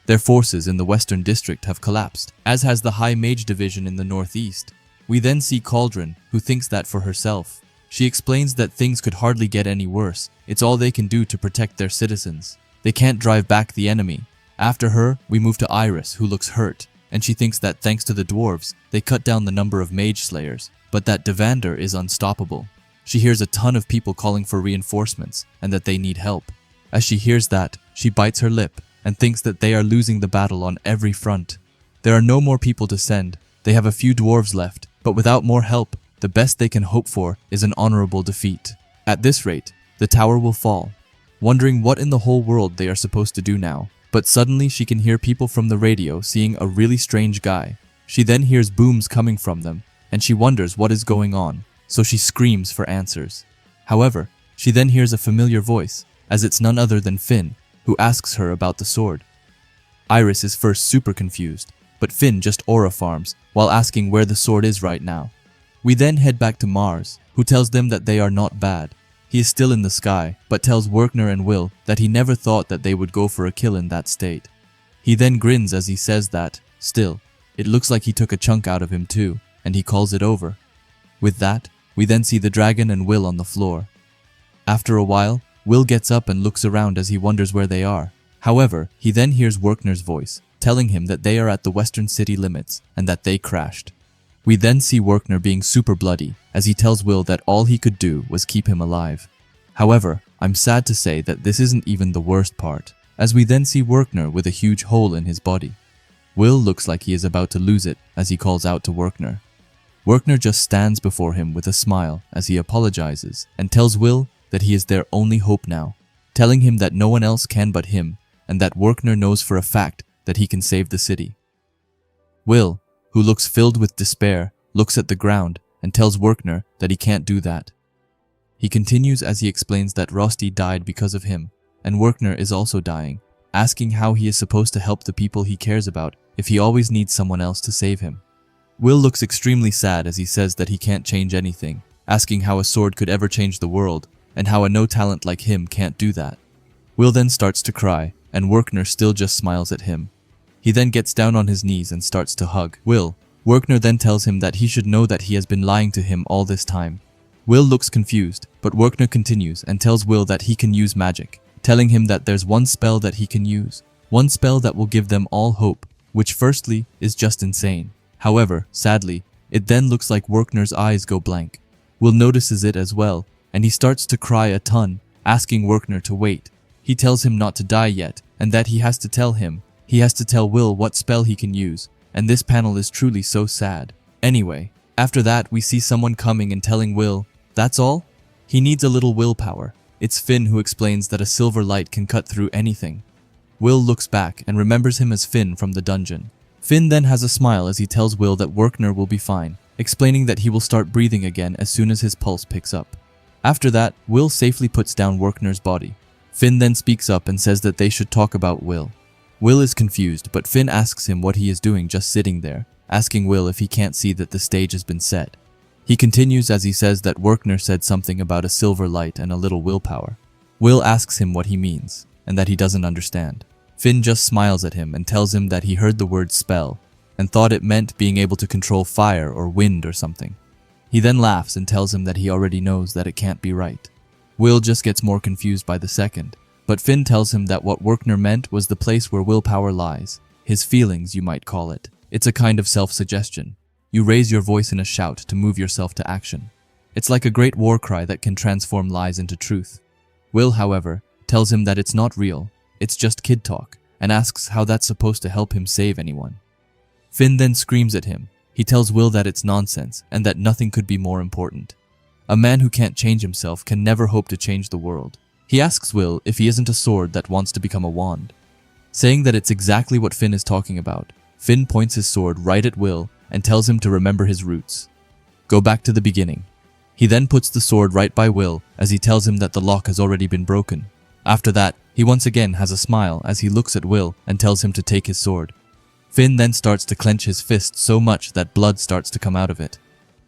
Their forces in the Western District have collapsed, as has the High Mage Division in the Northeast. We then see Cauldron, who thinks that for herself. She explains that things could hardly get any worse. It's all they can do to protect their citizens. They can't drive back the enemy. After her, we move to Iris, who looks hurt, and she thinks that thanks to the dwarves, they cut down the number of mage slayers, but that Deander is unstoppable. She hears a ton of people calling for reinforcements, and that they need help. As she hears that, she bites her lip, and thinks that they are losing the battle on every front. There are no more people to send. They have a few dwarves left, but without more help, the best they can hope for is an honorable defeat. At this rate, the tower will fall. Wondering what in the whole world they are supposed to do now, but suddenly she can hear people from the radio seeing a really strange guy. She then hears booms coming from them, and she wonders what is going on, so she screams for answers. However, she then hears a familiar voice, as it's none other than Finn, who asks her about the sword. Iris is first super confused, but Finn just aura farms while asking where the sword is right now. We then head back to Mars, who tells them that they are not bad. He is still in the sky, but tells Werkner and Will that he never thought that they would go for a kill in that state. He then grins as he says that, still, it looks like he took a chunk out of him too, and he calls it over. With that, we then see the dragon and Will on the floor. After a while, Will gets up and looks around as he wonders where they are. However, he then hears Werkner's voice, telling him that they are at the western city limits and that they crashed. We then see Werkner being super bloody as he tells Will that all he could do was keep him alive. However, I'm sad to say that this isn't even the worst part, as we then see Werkner with a huge hole in his body. Will looks like he is about to lose it as he calls out to Werkner. Werkner just stands before him with a smile as he apologizes and tells Will that he is their only hope now, telling him that no one else can but him and that Werkner knows for a fact that he can save the city. Will, who looks filled with despair, looks at the ground and tells Werkner that he can't do that. He continues as he explains that Rosti died because of him, and Werkner is also dying, asking how he is supposed to help the people he cares about if he always needs someone else to save him. Will looks extremely sad as he says that he can't change anything, asking how a sword could ever change the world, and how a no-talent like him can't do that. Will then starts to cry, and Werkner still just smiles at him. He then gets down on his knees and starts to hug Will. Werkner then tells him that he should know that he has been lying to him all this time. Will looks confused, but Werkner continues and tells Will that he can use magic, telling him that there's one spell that he can use, one spell that will give them all hope, which firstly is just insane. However, sadly, it then looks like Werkner's eyes go blank. Will notices it as well, and he starts to cry a ton, asking Werkner to wait. He tells him not to die yet, and that he has to tell Will what spell he can use, and this panel is truly so sad. Anyway, after that we see someone coming and telling Will, that's all? He needs a little willpower. It's Finn who explains that a silver light can cut through anything. Will looks back and remembers him as Finn from the dungeon. Finn then has a smile as he tells Will that Werkner will be fine, explaining that he will start breathing again as soon as his pulse picks up. After that, Will safely puts down Werkner's body. Finn then speaks up and says that they should talk about Will. Will is confused, but Finn asks him what he is doing just sitting there, asking Will if he can't see that the stage has been set. He continues as he says that Werkner said something about a silver light and a little willpower. Will asks him what he means, and that he doesn't understand. Finn just smiles at him and tells him that he heard the word spell, and thought it meant being able to control fire or wind or something. He then laughs and tells him that he already knows that it can't be right. Will just gets more confused by the second, but Finn tells him that what Werkner meant was the place where willpower lies. His feelings, you might call it. It's a kind of self-suggestion. You raise your voice in a shout to move yourself to action. It's like a great war cry that can transform lies into truth. Will, however, tells him that it's not real, it's just kid talk, and asks how that's supposed to help him save anyone. Finn then screams at him. He tells Will that it's nonsense and that nothing could be more important. A man who can't change himself can never hope to change the world. He asks Will if he isn't a sword that wants to become a wand. Saying that it's exactly what Finn is talking about, Finn points his sword right at Will and tells him to remember his roots. Go back to the beginning. He then puts the sword right by Will as he tells him that the lock has already been broken. After that, he once again has a smile as he looks at Will and tells him to take his sword. Finn then starts to clench his fist so much that blood starts to come out of it.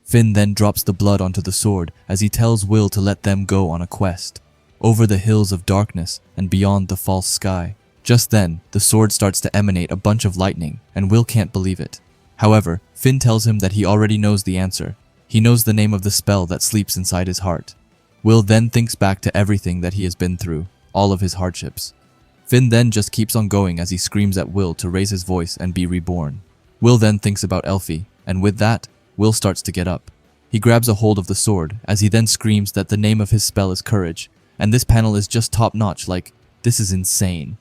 Finn then drops the blood onto the sword as he tells Will to let them go on a quest, over the hills of darkness and beyond the false sky. Just then, the sword starts to emanate a bunch of lightning, and Will can't believe it. However, Finn tells him that he already knows the answer. He knows the name of the spell that sleeps inside his heart. Will then thinks back to everything that he has been through, all of his hardships. Finn then just keeps on going as he screams at Will to raise his voice and be reborn. Will then thinks about Elfie, and with that, Will starts to get up. He grabs a hold of the sword as he then screams that the name of his spell is Courage, and this panel is just top-notch, like, this is insane.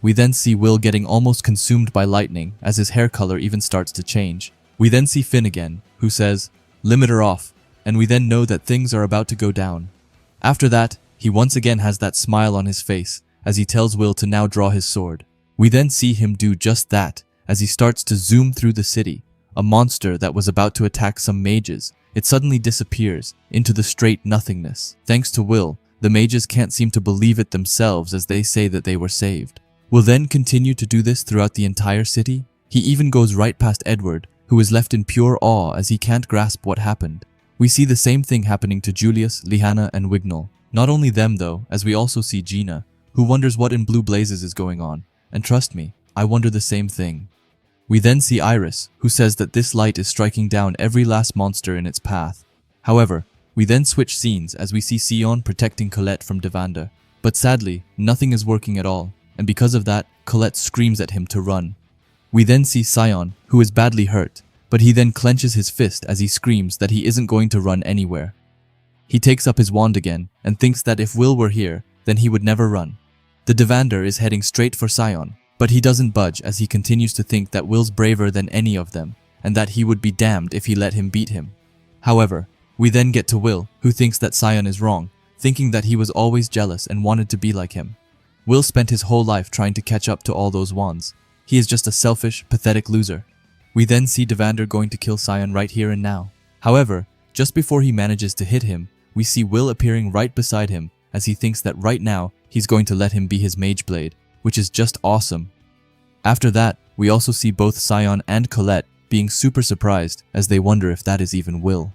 We then see Will getting almost consumed by lightning as his hair color even starts to change. We then see Finn again, who says, "Limiter off," and we then know that things are about to go down. After that, he once again has that smile on his face as he tells Will to now draw his sword. We then see him do just that as he starts to zoom through the city. A monster that was about to attack some mages, it suddenly disappears into the straight nothingness. Thanks to Will, the mages can't seem to believe it themselves as they say that they were saved. Will then continue to do this throughout the entire city. He even goes right past Edward, who is left in pure awe as he can't grasp what happened. We see the same thing happening to Julius, Lihanna, and Wignall. Not only them though, as we also see Gina, who wonders what in blue blazes is going on. And trust me, I wonder the same thing. We then see Iris, who says that this light is striking down every last monster in its path. However, we then switch scenes as we see Seaosn protecting Colette from Deander. But sadly, nothing is working at all, and because of that, Colette screams at him to run. We then see Seaosn, who is badly hurt, but he then clenches his fist as he screams that he isn't going to run anywhere. He takes up his wand again and thinks that if Will were here, then he would never run. The Deander is heading straight for Seaosn, but he doesn't budge as he continues to think that Will's braver than any of them, and that he would be damned if he let him beat him. However, we then get to Will, who thinks that Seaosn is wrong, thinking that he was always jealous and wanted to be like him. Will spent his whole life trying to catch up to all those wands. He is just a selfish, pathetic loser. We then see Deander going to kill Seaosn right here and now. However, just before he manages to hit him, we see Will appearing right beside him as he thinks that right now he's going to let him be his mage blade, which is just awesome. After that, we also see both Seaosn and Colette being super surprised as they wonder if that is even Will.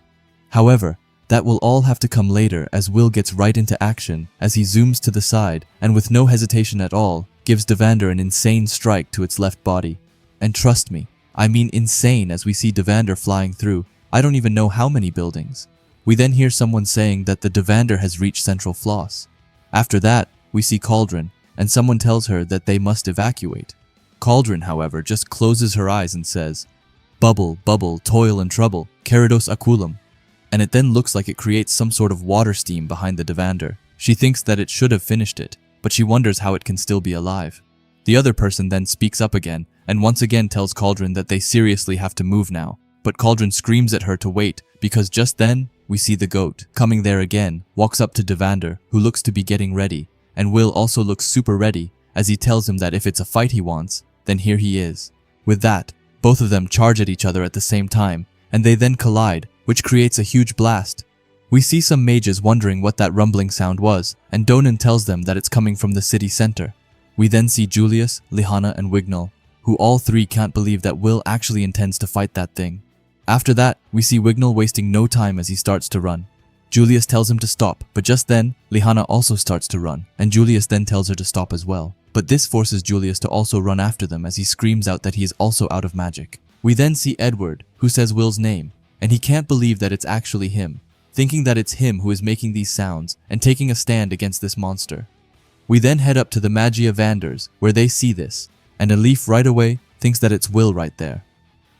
However, that will all have to come later as Will gets right into action as he zooms to the side and with no hesitation at all, gives Deander an insane strike to its left body. And trust me, I mean insane as we see Deander flying through, I don't even know how many buildings. We then hear someone saying that the Deander has reached Central Floss. After that, we see Cauldron, and someone tells her that they must evacuate. Cauldron, however, just closes her eyes and says, "Bubble, bubble, toil and trouble, Caridos aculum." And it then looks like it creates some sort of water steam behind the Deander. She thinks that it should have finished it, but she wonders how it can still be alive. The other person then speaks up again, and once again tells Cauldron that they seriously have to move now. But Cauldron screams at her to wait, because just then, we see the goat, coming there again, walks up to Deander, who looks to be getting ready, and Will also looks super ready, as he tells him that if it's a fight he wants, then here he is. With that, both of them charge at each other at the same time, and they then collide, which creates a huge blast. We see some mages wondering what that rumbling sound was, and Donan tells them that it's coming from the city center. We then see Julius, Lihanna, and Wignall, who all three can't believe that Will actually intends to fight that thing. After that, we see Wignall wasting no time as he starts to run. Julius tells him to stop, but just then, Lihanna also starts to run, and Julius then tells her to stop as well. But this forces Julius to also run after them as he screams out that he is also out of magic. We then see Edward, who says Will's name, and he can't believe that it's actually him, thinking that it's him who is making these sounds and taking a stand against this monster. We then head up to the Magia Vanders, where they see this, and Elif right away thinks that it's Will right there.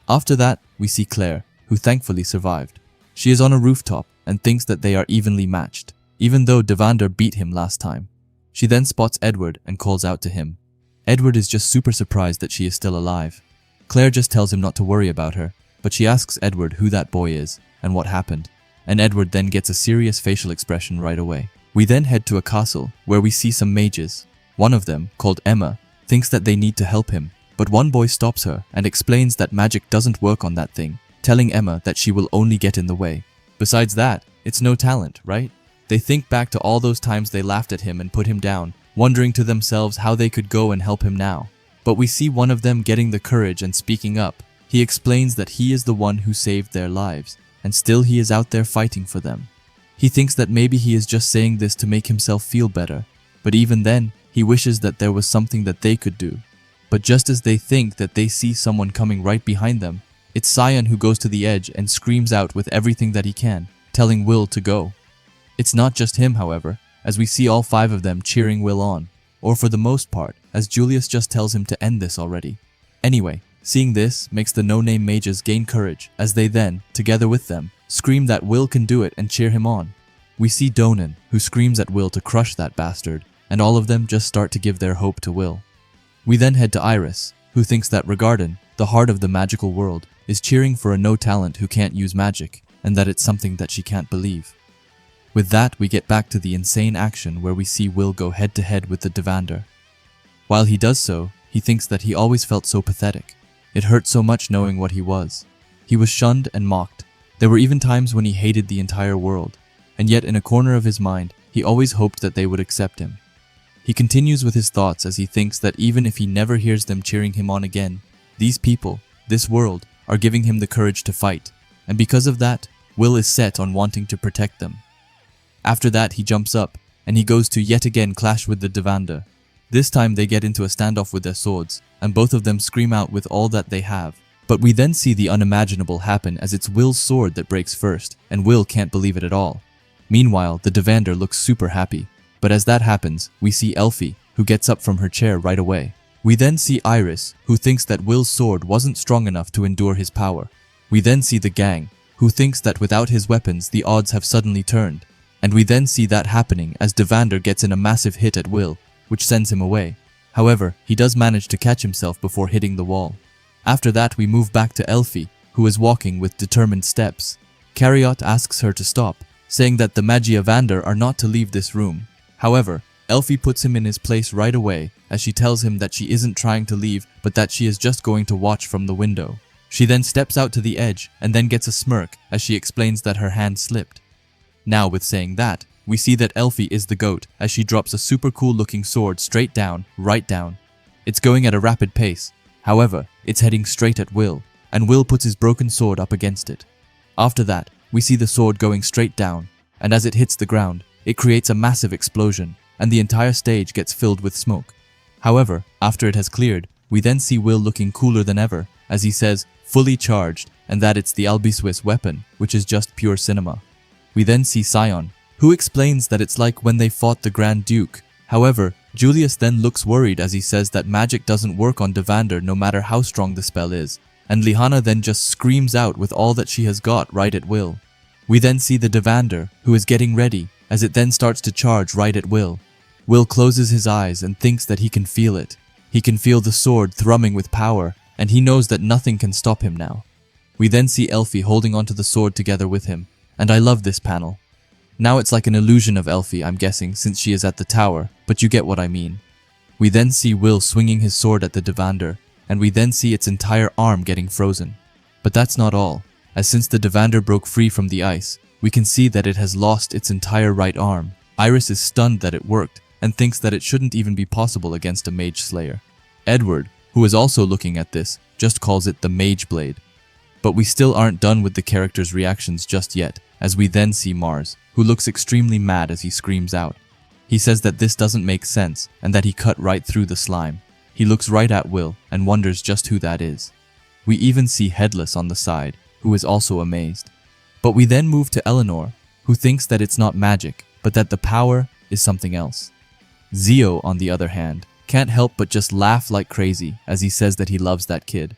After that, we see Claire, who thankfully survived. She is on a rooftop and thinks that they are evenly matched, even though Deander beat him last time. She then spots Edward and calls out to him. Edward is just super surprised that she is still alive. Claire just tells him not to worry about her, but she asks Edward who that boy is and what happened, and Edward then gets a serious facial expression right away. We then head to a castle where we see some mages. One of them, called Emma, thinks that they need to help him, but one boy stops her and explains that magic doesn't work on that thing, telling Emma that she will only get in the way. Besides that, it's no talent, right? They think back to all those times they laughed at him and put him down, wondering to themselves how they could go and help him now. But we see one of them getting the courage and speaking up. He explains that he is the one who saved their lives, and still he is out there fighting for them. He thinks that maybe he is just saying this to make himself feel better, but even then, he wishes that there was something that they could do. But just as they think that they see someone coming right behind them, it's Sion who goes to the edge and screams out with everything that he can, telling Will to go. It's not just him, however, as we see all 5 of them cheering Will on, or for the most part, as Julius just tells him to end this already. Anyway, seeing this makes the no-name mages gain courage as they then, together with them, scream that Will can do it and cheer him on. We see Donan, who screams at Will to crush that bastard, and all of them just start to give their hope to Will. We then head to Iris, who thinks that Regarden, the heart of the magical world, is cheering for a no-talent who can't use magic, and that it's something that she can't believe. With that, we get back to the insane action where we see Will go head-to-head with the Deander. While he does so, he thinks that he always felt so pathetic. It hurt so much knowing what he was. He was shunned and mocked. There were even times when he hated the entire world, and yet in a corner of his mind, he always hoped that they would accept him. He continues with his thoughts as he thinks that even if he never hears them cheering him on again, these people, this world, are giving him the courage to fight, and because of that, Will is set on wanting to protect them. After that, he jumps up, and he goes to yet again clash with the Deander. This time they get into a standoff with their swords, and both of them scream out with all that they have. But we then see the unimaginable happen as it's Will's sword that breaks first, and Will can't believe it at all. Meanwhile, the Deander looks super happy, but as that happens, we see Elfie, who gets up from her chair right away. We then see Iris, who thinks that Will's sword wasn't strong enough to endure his power. We then see the gang, who thinks that without his weapons the odds have suddenly turned. And we then see that happening as Deander gets in a massive hit at Will, which sends him away. However, he does manage to catch himself before hitting the wall. After that, we move back to Elfie, who is walking with determined steps. Cariot asks her to stop, saying that the Magia Vander are not to leave this room. However, Elfie puts him in his place right away as she tells him that she isn't trying to leave but that she is just going to watch from the window. She then steps out to the edge and then gets a smirk as she explains that her hand slipped. Now with saying that, we see that Elfie is the goat as she drops a super cool looking sword straight down, right down. It's going at a rapid pace. However, it's heading straight at Will, and Will puts his broken sword up against it. After that, we see the sword going straight down, and as it hits the ground, it creates a massive explosion, and the entire stage gets filled with smoke. However, after it has cleared, we then see Will looking cooler than ever, as he says, fully charged, and that it's the Albiswiss weapon, which is just pure cinema. We then see Sion, who explains that it's like when they fought the Grand Duke. However, Julius then looks worried as he says that magic doesn't work on Deander no matter how strong the spell is, and Lihanna then just screams out with all that she has got right at Will. We then see the Deander, who is getting ready, as it then starts to charge right at Will. Will closes his eyes and thinks that he can feel it. He can feel the sword thrumming with power, and he knows that nothing can stop him now. We then see Elfie holding onto the sword together with him, and I love this panel. Now it's like an illusion of Elfie, I'm guessing, since she is at the tower, but you get what I mean. We then see Will swinging his sword at the Deander, and we then see its entire arm getting frozen. But that's not all, as since the Deander broke free from the ice, we can see that it has lost its entire right arm. Iris is stunned that it worked, and thinks that it shouldn't even be possible against a mage slayer. Edward, who is also looking at this, just calls it the Mage Blade. But we still aren't done with the characters' reactions just yet, as we then see Mars, who looks extremely mad as he screams out. He says that this doesn't make sense, and that he cut right through the slime. He looks right at Will, and wonders just who that is. We even see Headless on the side, who is also amazed. But we then move to Eleanor, who thinks that it's not magic, but that the power is something else. Zio, on the other hand, can't help but just laugh like crazy as he says that he loves that kid.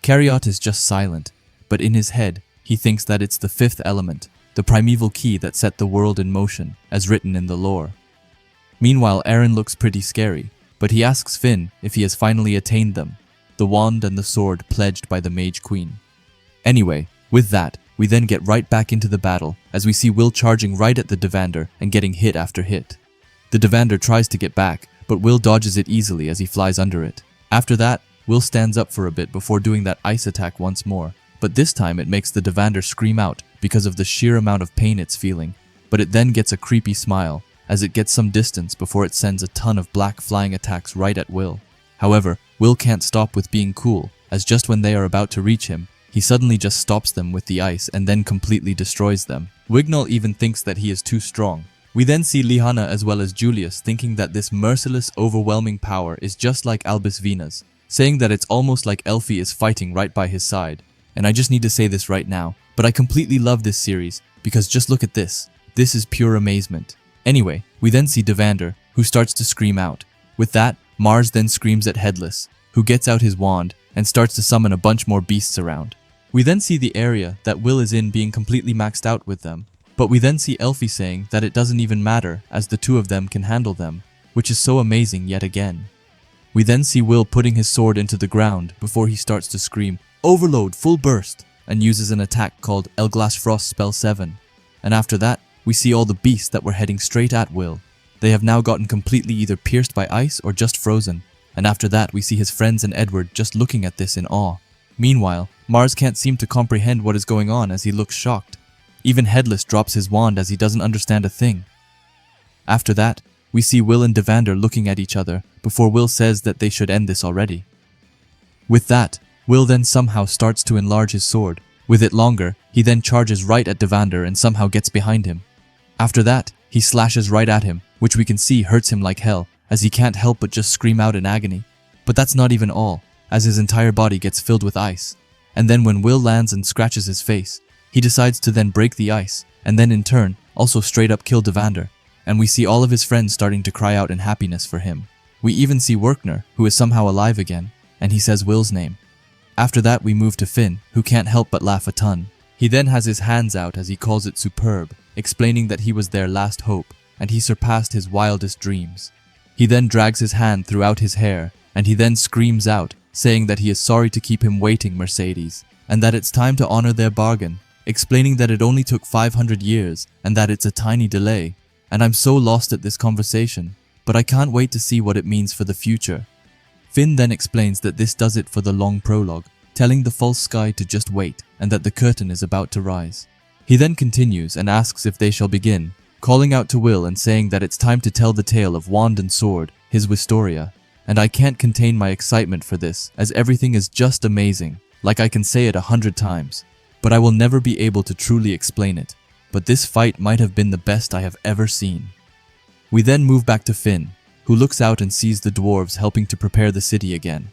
Cariot is just silent, but in his head, he thinks that it's the fifth element, the primeval key that set the world in motion, as written in the lore. Meanwhile, Aaron looks pretty scary, but he asks Finn if he has finally attained them, the wand and the sword pledged by the Mage Queen. Anyway, with that, we then get right back into the battle as we see Will charging right at the Deander and getting hit after hit. The Deander tries to get back, but Will dodges it easily as he flies under it. After that, Will stands up for a bit before doing that ice attack once more, but this time it makes the Deander scream out because of the sheer amount of pain it's feeling, but it then gets a creepy smile as it gets some distance before it sends a ton of black flying attacks right at Will. However, Will can't stop with being cool, as just when they are about to reach him, he suddenly just stops them with the ice and then completely destroys them. Wignall even thinks that he is too strong. We then see Lihanna as well as Julius thinking that this merciless, overwhelming power is just like Albus Vena's, saying that it's almost like Elfie is fighting right by his side. And I just need to say this right now, but I completely love this series, because just look at this. This is pure amazement. Anyway, we then see Deander, who starts to scream out. With that, Mars then screams at Headless, who gets out his wand and starts to summon a bunch more beasts around. We then see the area that Will is in being completely maxed out with them, but we then see Elfie saying that it doesn't even matter as the two of them can handle them, which is so amazing yet again. We then see Will putting his sword into the ground before he starts to scream, "Overload, full burst," and uses an attack called Elglass Frost Spell 7. And after that, we see all the beasts that were heading straight at Will. They have now gotten completely either pierced by ice or just frozen, and after that we see his friends and Edward just looking at this in awe. Meanwhile, Mars can't seem to comprehend what is going on as he looks shocked. Even Headless drops his wand as he doesn't understand a thing. After that, we see Will and Deander looking at each other before Will says that they should end this already. With that, Will then somehow starts to enlarge his sword. With it longer, he then charges right at Deander and somehow gets behind him. After that, he slashes right at him, which we can see hurts him like hell, as he can't help but just scream out in agony. But that's not even all, as his entire body gets filled with ice. And then when Will lands and scratches his face, he decides to then break the ice, and then in turn, also straight up kill Deander. And we see all of his friends starting to cry out in happiness for him. We even see Werkner, who is somehow alive again, and he says Will's name. After that we move to Finn, who can't help but laugh a ton. He then has his hands out as he calls it superb, explaining that he was their last hope, and he surpassed his wildest dreams. He then drags his hand throughout his hair, and he then screams out, saying that he is sorry to keep him waiting, Mercedes, and that it's time to honor their bargain, explaining that it only took 500 years, and that it's a tiny delay. And I'm so lost at this conversation, but I can't wait to see what it means for the future. Finn then explains that this does it for the long prologue, telling the false sky to just wait, and that the curtain is about to rise. He then continues and asks if they shall begin, calling out to Will and saying that it's time to tell the tale of Wand and Sword, his Wistoria. And I can't contain my excitement for this, as everything is just amazing, like I can say it 100 times. But I will never be able to truly explain it. But this fight might have been the best I have ever seen. We then move back to Finn, who looks out and sees the dwarves helping to prepare the city again.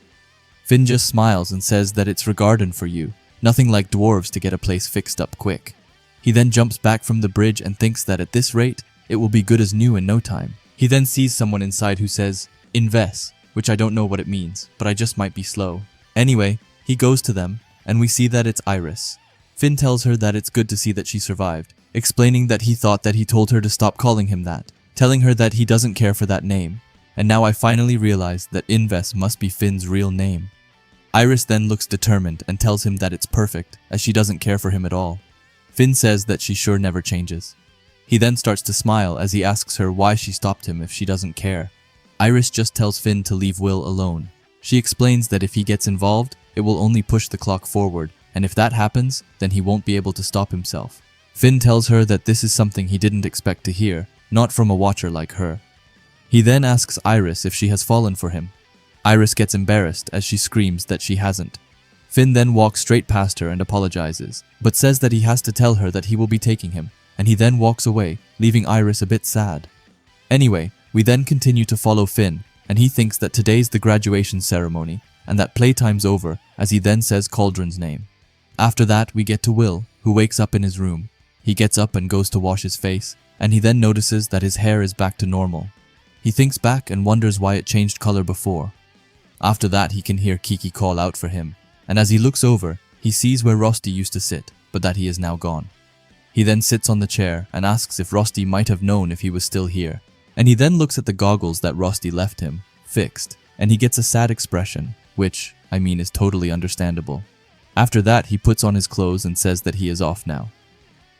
Finn just smiles and says that it's regarding for you, nothing like dwarves to get a place fixed up quick. He then jumps back from the bridge and thinks that at this rate, it will be good as new in no time. He then sees someone inside who says, "Invest," which I don't know what it means, but I just might be slow. Anyway, he goes to them, and we see that it's Iris. Finn tells her that it's good to see that she survived, explaining that he thought that he told her to stop calling him that, telling her that he doesn't care for that name. And now I finally realized that Invest must be Finn's real name. Iris then looks determined and tells him that it's perfect, as she doesn't care for him at all. Finn says that she sure never changes. He then starts to smile as he asks her why she stopped him if she doesn't care. Iris just tells Finn to leave Will alone. She explains that if he gets involved, it will only push the clock forward, and if that happens, then he won't be able to stop himself. Finn tells her that this is something he didn't expect to hear, not from a watcher like her. He then asks Iris if she has fallen for him. Iris gets embarrassed as she screams that she hasn't. Finn then walks straight past her and apologizes, but says that he has to tell her that he will be taking him, and he then walks away, leaving Iris a bit sad. Anyway, we then continue to follow Finn, and he thinks that today's the graduation ceremony, and that playtime's over, as he then says Cauldron's name. After that, we get to Will, who wakes up in his room. He gets up and goes to wash his face, and he then notices that his hair is back to normal. He thinks back and wonders why it changed color before. After that, he can hear Kiki call out for him, and as he looks over, he sees where Rosti used to sit, but that he is now gone. He then sits on the chair and asks if Rosti might have known if he was still here, and he then looks at the goggles that Rosti left him, fixed, and he gets a sad expression, which, I mean, is totally understandable. After that, he puts on his clothes and says that he is off now.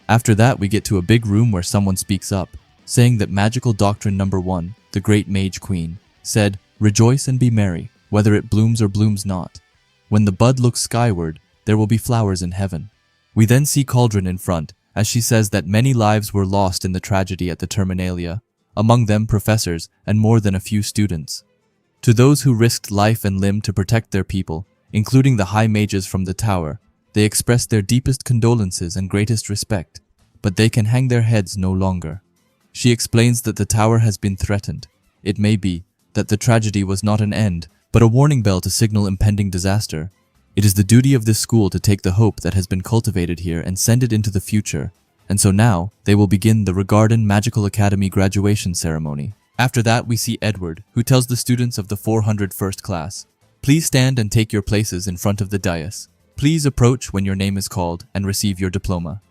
After that, we get to a big room where someone speaks up, saying that magical doctrine number 1, the great mage queen, said, "Rejoice and be merry, whether it blooms or blooms not. When the bud looks skyward, there will be flowers in heaven." We then see Cauldron in front, as she says that many lives were lost in the tragedy at the Terminalia, among them professors and more than a few students. To those who risked life and limb to protect their people, including the high mages from the tower, they express their deepest condolences and greatest respect, but they can hang their heads no longer. She explains that the tower has been threatened. It may be that the tragedy was not an end, but a warning bell to signal impending disaster. It is the duty of this school to take the hope that has been cultivated here and send it into the future, and so now they will begin the Regarden Magical Academy graduation ceremony. After that, we see Edward, who tells the students of the 401st class, "Please stand and take your places in front of the dais. Please approach when your name is called and receive your diploma."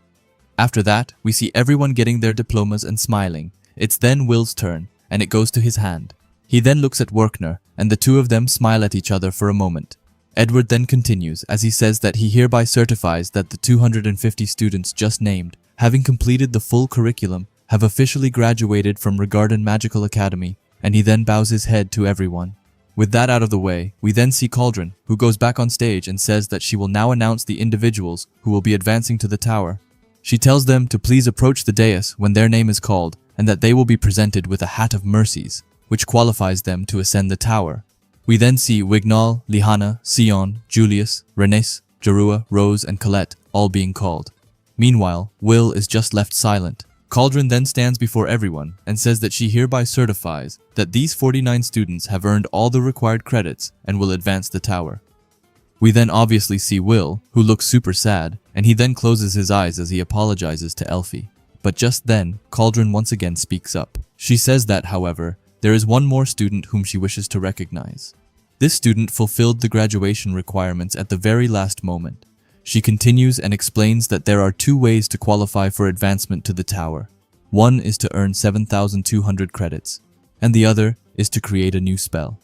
After that, we see everyone getting their diplomas and smiling. It's then Will's turn, and it goes to his hand. He then looks at Werkner, and the two of them smile at each other for a moment. Edward then continues, as he says that he hereby certifies that the 250 students just named, having completed the full curriculum, have officially graduated from Regarden Magical Academy, and he then bows his head to everyone. With that out of the way, we then see Cauldron, who goes back on stage and says that she will now announce the individuals who will be advancing to the tower. She tells them to please approach the dais when their name is called, and that they will be presented with a hat of mercies, which qualifies them to ascend the tower. We then see Wignall, Lihanna, Sion, Julius, Renes, Jarua, Rose, and Colette all being called. Meanwhile, Will is just left silent. Cauldron then stands before everyone and says that she hereby certifies that these 49 students have earned all the required credits and will advance the tower. We then obviously see Will, who looks super sad, and he then closes his eyes as he apologizes to Elfie. But just then, Cauldron once again speaks up. She says that, however, there is one more student whom she wishes to recognize. This student fulfilled the graduation requirements at the very last moment. She continues and explains that there are 2 ways to qualify for advancement to the tower. One is to earn 7,200 credits, and the other is to create a new spell.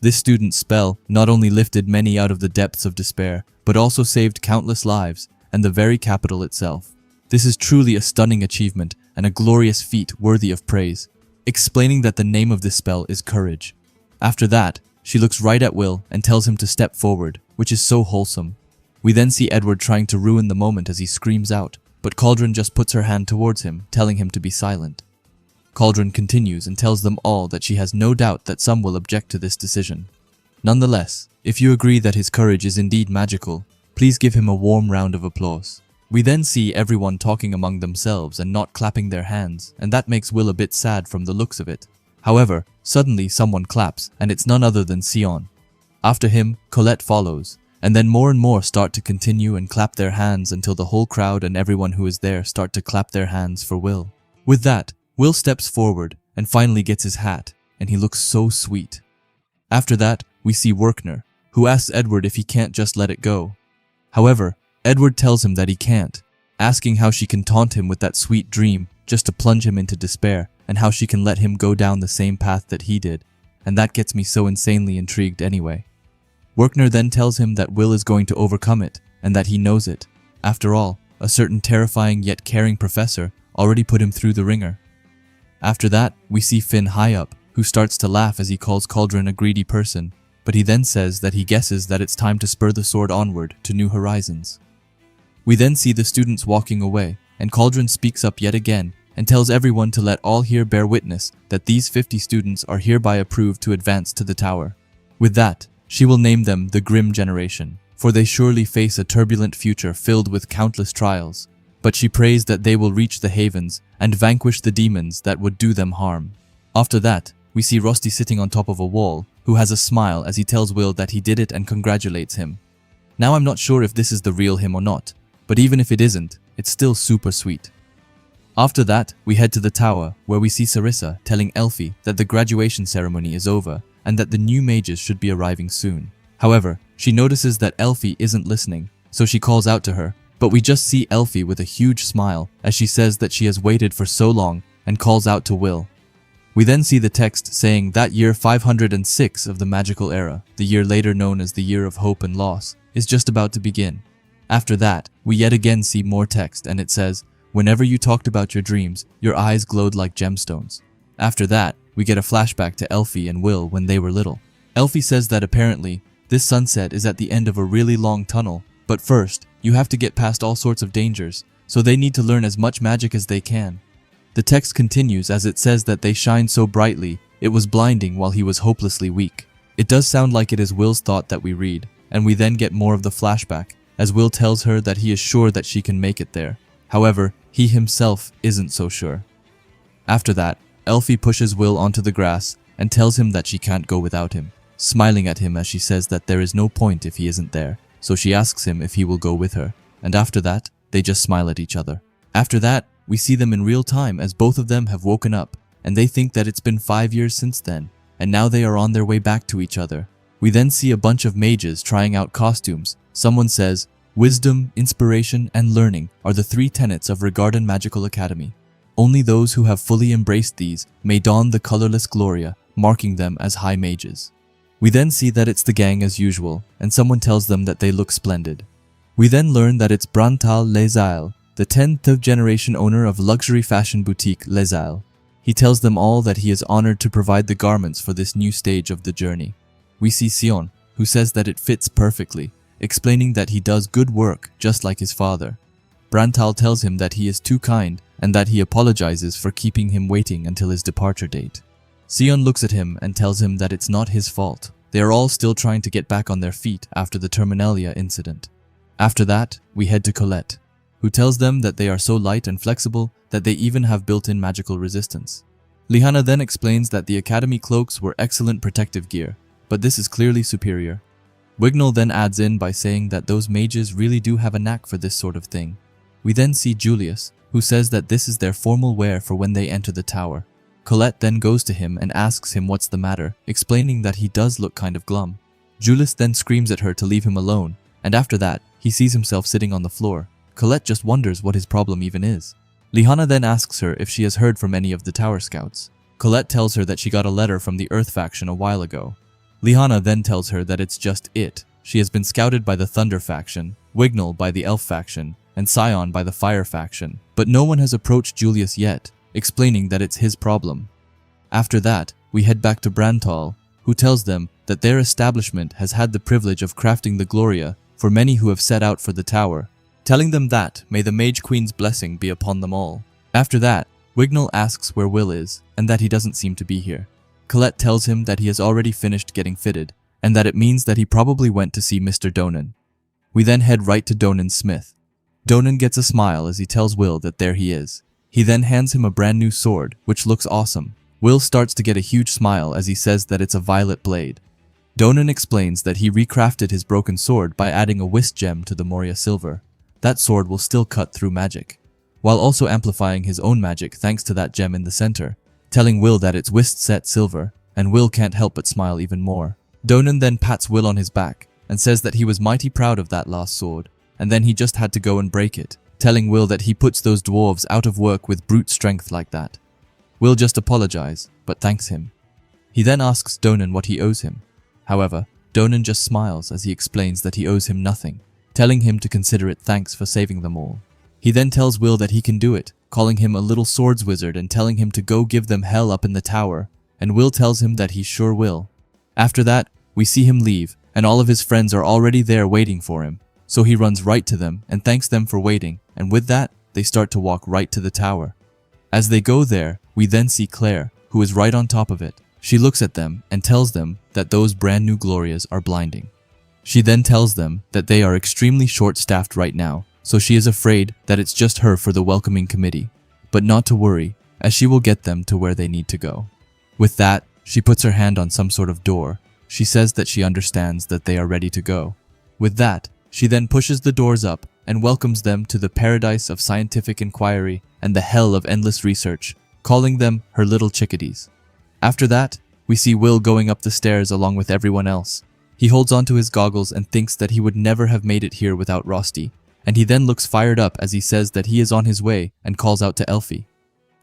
This student's spell not only lifted many out of the depths of despair, but also saved countless lives and the very capital itself. This is truly a stunning achievement and a glorious feat worthy of praise, explaining that the name of this spell is Courage. After that, she looks right at Will and tells him to step forward, which is so wholesome. We then see Edward trying to ruin the moment as he screams out, but Cauldron just puts her hand towards him, telling him to be silent. Cauldron continues and tells them all that she has no doubt that some will object to this decision. Nonetheless, if you agree that his courage is indeed magical, please give him a warm round of applause. We then see everyone talking among themselves and not clapping their hands, and that makes Will a bit sad from the looks of it. However, suddenly someone claps, and it's none other than Sion. After him, Colette follows, and then more and more start to continue and clap their hands until the whole crowd and everyone who is there start to clap their hands for Will. With that, Will steps forward and finally gets his hat, and he looks so sweet. After that, we see Werkner, who asks Edward if he can't just let it go. However, Edward tells him that he can't, asking how she can taunt him with that sweet dream just to plunge him into despair, and how she can let him go down the same path that he did, and that gets me so insanely intrigued anyway. Werkner then tells him that Will is going to overcome it, and that he knows it. After all, a certain terrifying yet caring professor already put him through the ringer. After that, we see Finn high up, who starts to laugh as he calls Cauldron a greedy person, but he then says that he guesses that it's time to spur the sword onward to new horizons. We then see the students walking away, and Cauldron speaks up yet again and tells everyone to let all here bear witness that these 50 students are hereby approved to advance to the tower. With that, she will name them the Grim Generation, for they surely face a turbulent future filled with countless trials, but she prays that they will reach the havens and vanquish the demons that would do them harm. After that, we see Rosti sitting on top of a wall, who has a smile as he tells Will that he did it and congratulates him. Now I'm not sure if this is the real him or not, but even if it isn't, it's still super sweet. After that, we head to the tower, where we see Sarissa telling Elfie that the graduation ceremony is over and that the new mages should be arriving soon. However, she notices that Elfie isn't listening, so she calls out to her, but we just see Elfie with a huge smile as she says that she has waited for so long and calls out to Will. We then see the text saying that year 506 of the magical era, the year later known as the year of hope and loss, is just about to begin. After that, we yet again see more text and it says, "Whenever you talked about your dreams, your eyes glowed like gemstones." After that, we get a flashback to Elfie and Will when they were little. Elfie says that apparently, this sunset is at the end of a really long tunnel, but first, you have to get past all sorts of dangers, so they need to learn as much magic as they can. The text continues as it says that they shined so brightly, it was blinding while he was hopelessly weak. It does sound like it is Will's thought that we read, and we then get more of the flashback, as Will tells her that he is sure that she can make it there. However, he himself isn't so sure. After that, Elfie pushes Will onto the grass and tells him that she can't go without him, smiling at him as she says that there is no point if he isn't there, so she asks him if he will go with her, and after that, they just smile at each other. After that, we see them in real time as both of them have woken up, and they think that it's been 5 years since then, and now they are on their way back to each other. We then see a bunch of mages trying out costumes. Someone says, "Wisdom, inspiration, and learning are the 3 tenets of Regarden Magical Academy. Only those who have fully embraced these may don the colorless gloria, marking them as high mages." We then see that it's the gang as usual, and someone tells them that they look splendid. We then learn that it's Brantal Les Isles, the 10th generation owner of luxury fashion boutique Les Isles. He tells them all that he is honored to provide the garments for this new stage of the journey. We see Seaosn, who says that it fits perfectly, explaining that he does good work just like his father. Brantal tells him that he is too kind and that he apologizes for keeping him waiting until his departure date. Seaosn looks at him and tells him that it's not his fault. They are all still trying to get back on their feet after the Terminia incident. After that, we head to Colette, who tells them that they are so light and flexible that they even have built-in magical resistance. Lihanna then explains that the Academy cloaks were excellent protective gear, but this is clearly superior. Wignall then adds in by saying that those mages really do have a knack for this sort of thing. We then see Julius, who says that this is their formal wear for when they enter the tower. Colette then goes to him and asks him what's the matter, explaining that he does look kind of glum. Julius then screams at her to leave him alone, and after that, he sees himself sitting on the floor. Colette just wonders what his problem even is. Lihanna then asks her if she has heard from any of the tower scouts. Colette tells her that she got a letter from the Earth faction a while ago. Lihanna then tells her that it's just it. She has been scouted by the Thunder faction, Wignall by the Elf faction, and Scion by the Fire faction, but no one has approached Julius yet, explaining that it's his problem. After that, we head back to Brantal, who tells them that their establishment has had the privilege of crafting the Gloria for many who have set out for the tower, telling them that may the Mage Queen's blessing be upon them all. After that, Wignall asks where Will is, and that he doesn't seem to be here. Colette tells him that he has already finished getting fitted, and that it means that he probably went to see Mr. Donan. We then head right to Donan's smith. Donan gets a smile as he tells Will that there he is. He then hands him a brand new sword, which looks awesome. Will starts to get a huge smile as he says that it's a violet blade. Donan explains that he recrafted his broken sword by adding a Wist gem to the Moria silver. That sword will still cut through magic, while also amplifying his own magic thanks to that gem in the center, telling Will that it's Wist set silver, and Will can't help but smile even more. Donan then pats Will on his back and says that he was mighty proud of that last sword, and then he just had to go and break it, telling Will that he puts those dwarves out of work with brute strength like that. Will just apologizes, but thanks him. He then asks Donan what he owes him. However, Donan just smiles as he explains that he owes him nothing, telling him to consider it thanks for saving them all. He then tells Will that he can do it, calling him a little swords wizard and telling him to go give them hell up in the tower, and Will tells him that he sure will. After that, we see him leave, and all of his friends are already there waiting for him, so he runs right to them and thanks them for waiting, and with that, they start to walk right to the tower. As they go there, we then see Claire, who is right on top of it. She looks at them and tells them that those brand new Glorias are blinding. She then tells them that they are extremely short-staffed right now, so she is afraid that it's just her for the welcoming committee, but not to worry, as she will get them to where they need to go. With that, she puts her hand on some sort of door, she says that she understands that they are ready to go. With that, she then pushes the doors up and welcomes them to the paradise of scientific inquiry and the hell of endless research, calling them her little chickadees. After that, we see Will going up the stairs along with everyone else. He holds onto his goggles and thinks that he would never have made it here without Rosti, and he then looks fired up as he says that he is on his way and calls out to Elfie.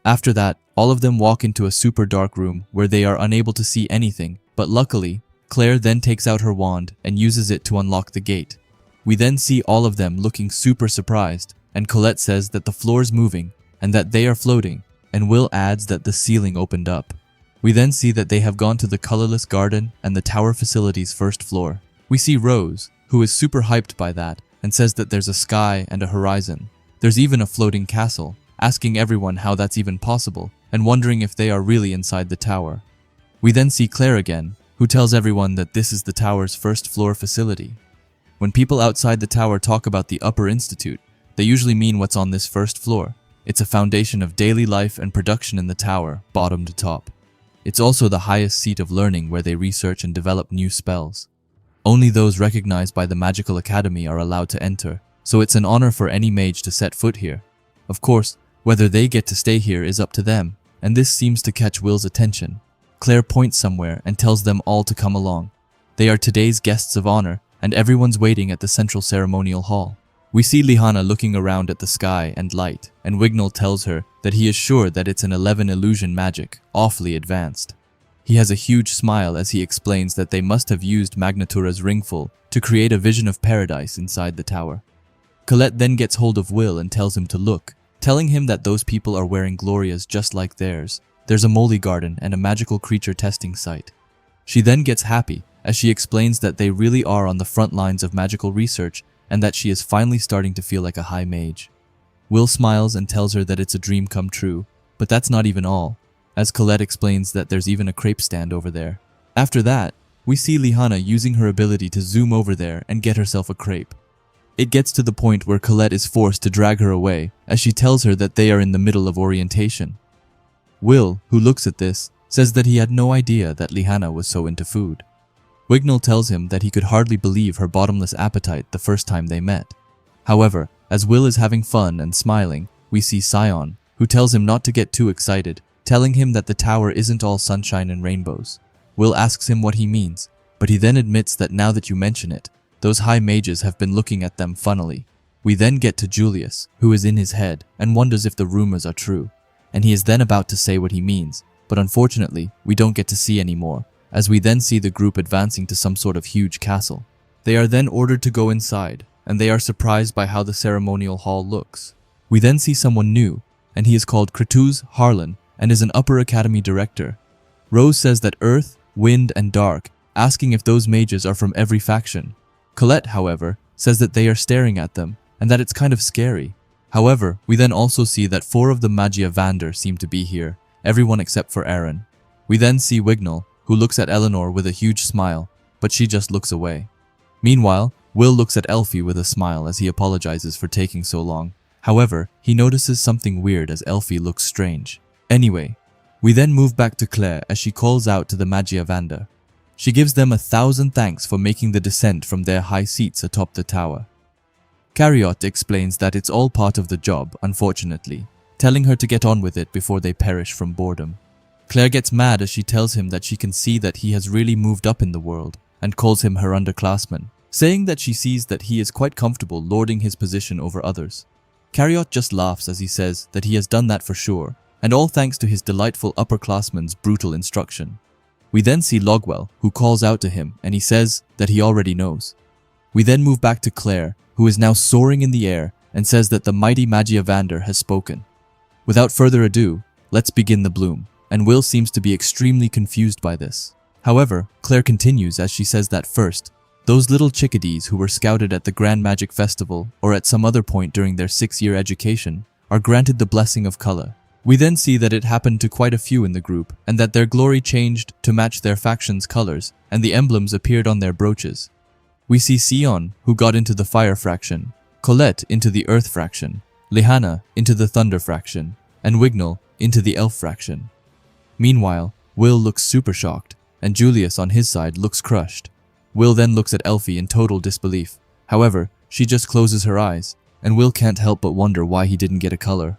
After that, all of them walk into a super dark room where they are unable to see anything, but luckily, Claire then takes out her wand and uses it to unlock the gate. We then see all of them looking super surprised, and Colette says that the floor's moving and that they are floating, and Will adds that the ceiling opened up. We then see that they have gone to the colorless garden and the tower facility's first floor. We see Rose, who is super hyped by that, and says that there's a sky and a horizon. There's even a floating castle, asking everyone how that's even possible, and wondering if they are really inside the tower. We then see Claire again, who tells everyone that this is the tower's first floor facility. When people outside the tower talk about the Upper Institute, they usually mean what's on this first floor. It's a foundation of daily life and production in the tower, bottom to top. It's also the highest seat of learning where they research and develop new spells. Only those recognized by the Magical Academy are allowed to enter, so it's an honor for any mage to set foot here. Of course, whether they get to stay here is up to them, and this seems to catch Will's attention. Claire points somewhere and tells them all to come along. They are today's guests of honor, and everyone's waiting at the central ceremonial hall. We see Lihana looking around at the sky and light, and Wignall tells her that he is sure that it's an 11 illusion magic, awfully advanced. He has a huge smile as he explains that they must have used Magnatura's ringful to create a vision of paradise inside the tower. Colette then gets hold of Will and tells him to look, telling him that those people are wearing glorias just like theirs. There's a moly garden and a magical creature testing site. She then gets happy as she explains that they really are on the front lines of magical research and that she is finally starting to feel like a high mage. Will smiles and tells her that it's a dream come true, but that's not even all, as Colette explains that there's even a crepe stand over there. After that, we see Lihana using her ability to zoom over there and get herself a crepe. It gets to the point where Colette is forced to drag her away as she tells her that they are in the middle of orientation. Will, who looks at this, says that he had no idea that Lihana was so into food. Wignall tells him that he could hardly believe her bottomless appetite the first time they met. However, as Will is having fun and smiling, we see seaosn, who tells him not to get too excited, telling him that the tower isn't all sunshine and rainbows. Will asks him what he means, but he then admits that now that you mention it, those high mages have been looking at them funnily. We then get to Julius, who is in his head and wonders if the rumors are true, and he is then about to say what he means, but unfortunately, we don't get to see any more, as we then see the group advancing to some sort of huge castle. They are then ordered to go inside, and they are surprised by how the ceremonial hall looks. We then see someone new, and he is called Kratuz Harlan and is an Upper Academy director. Rose says that Earth, Wind, and Dark, asking if those mages are from every faction. Colette, however, says that they are staring at them, and that it's kind of scary. However, we then also see that 4 of the Magia Vander seem to be here, everyone except for Aaron. We then see Wignall, who looks at Eleanor with a huge smile, but she just looks away. Meanwhile, Will looks at Elfie with a smile as he apologizes for taking so long. However, he notices something weird as Elfie looks strange. Anyway, we then move back to Claire as she calls out to the Magia Vander. She gives them 1,000 thanks for making the descent from their high seats atop the tower. Cariot explains that it's all part of the job, unfortunately, telling her to get on with it before they perish from boredom. Claire gets mad as she tells him that she can see that he has really moved up in the world and calls him her underclassman, saying that she sees that he is quite comfortable lording his position over others. Cariot just laughs as he says that he has done that for sure, and all thanks to his delightful upperclassman's brutal instruction. We then see Logwell, who calls out to him, and he says that he already knows. We then move back to Claire, who is now soaring in the air and says that the mighty Magia Vander has spoken. Without further ado, let's begin the bloom, and Will seems to be extremely confused by this. However, Claire continues as she says that first, those little chickadees who were scouted at the Grand Magic Festival or at some other point during their 6-year education are granted the blessing of color. We then see that it happened to quite a few in the group and that their glory changed to match their faction's colors and the emblems appeared on their brooches. We see seaosn, who got into the Fire Fraction, Colette into the Earth Fraction, Lihana into the Thunder Fraction, and Wignall into the Elf Fraction. Meanwhile, Will looks super shocked and Julius on his side looks crushed. Will then looks at Elfie in total disbelief. However, she just closes her eyes, and Will can't help but wonder why he didn't get a color.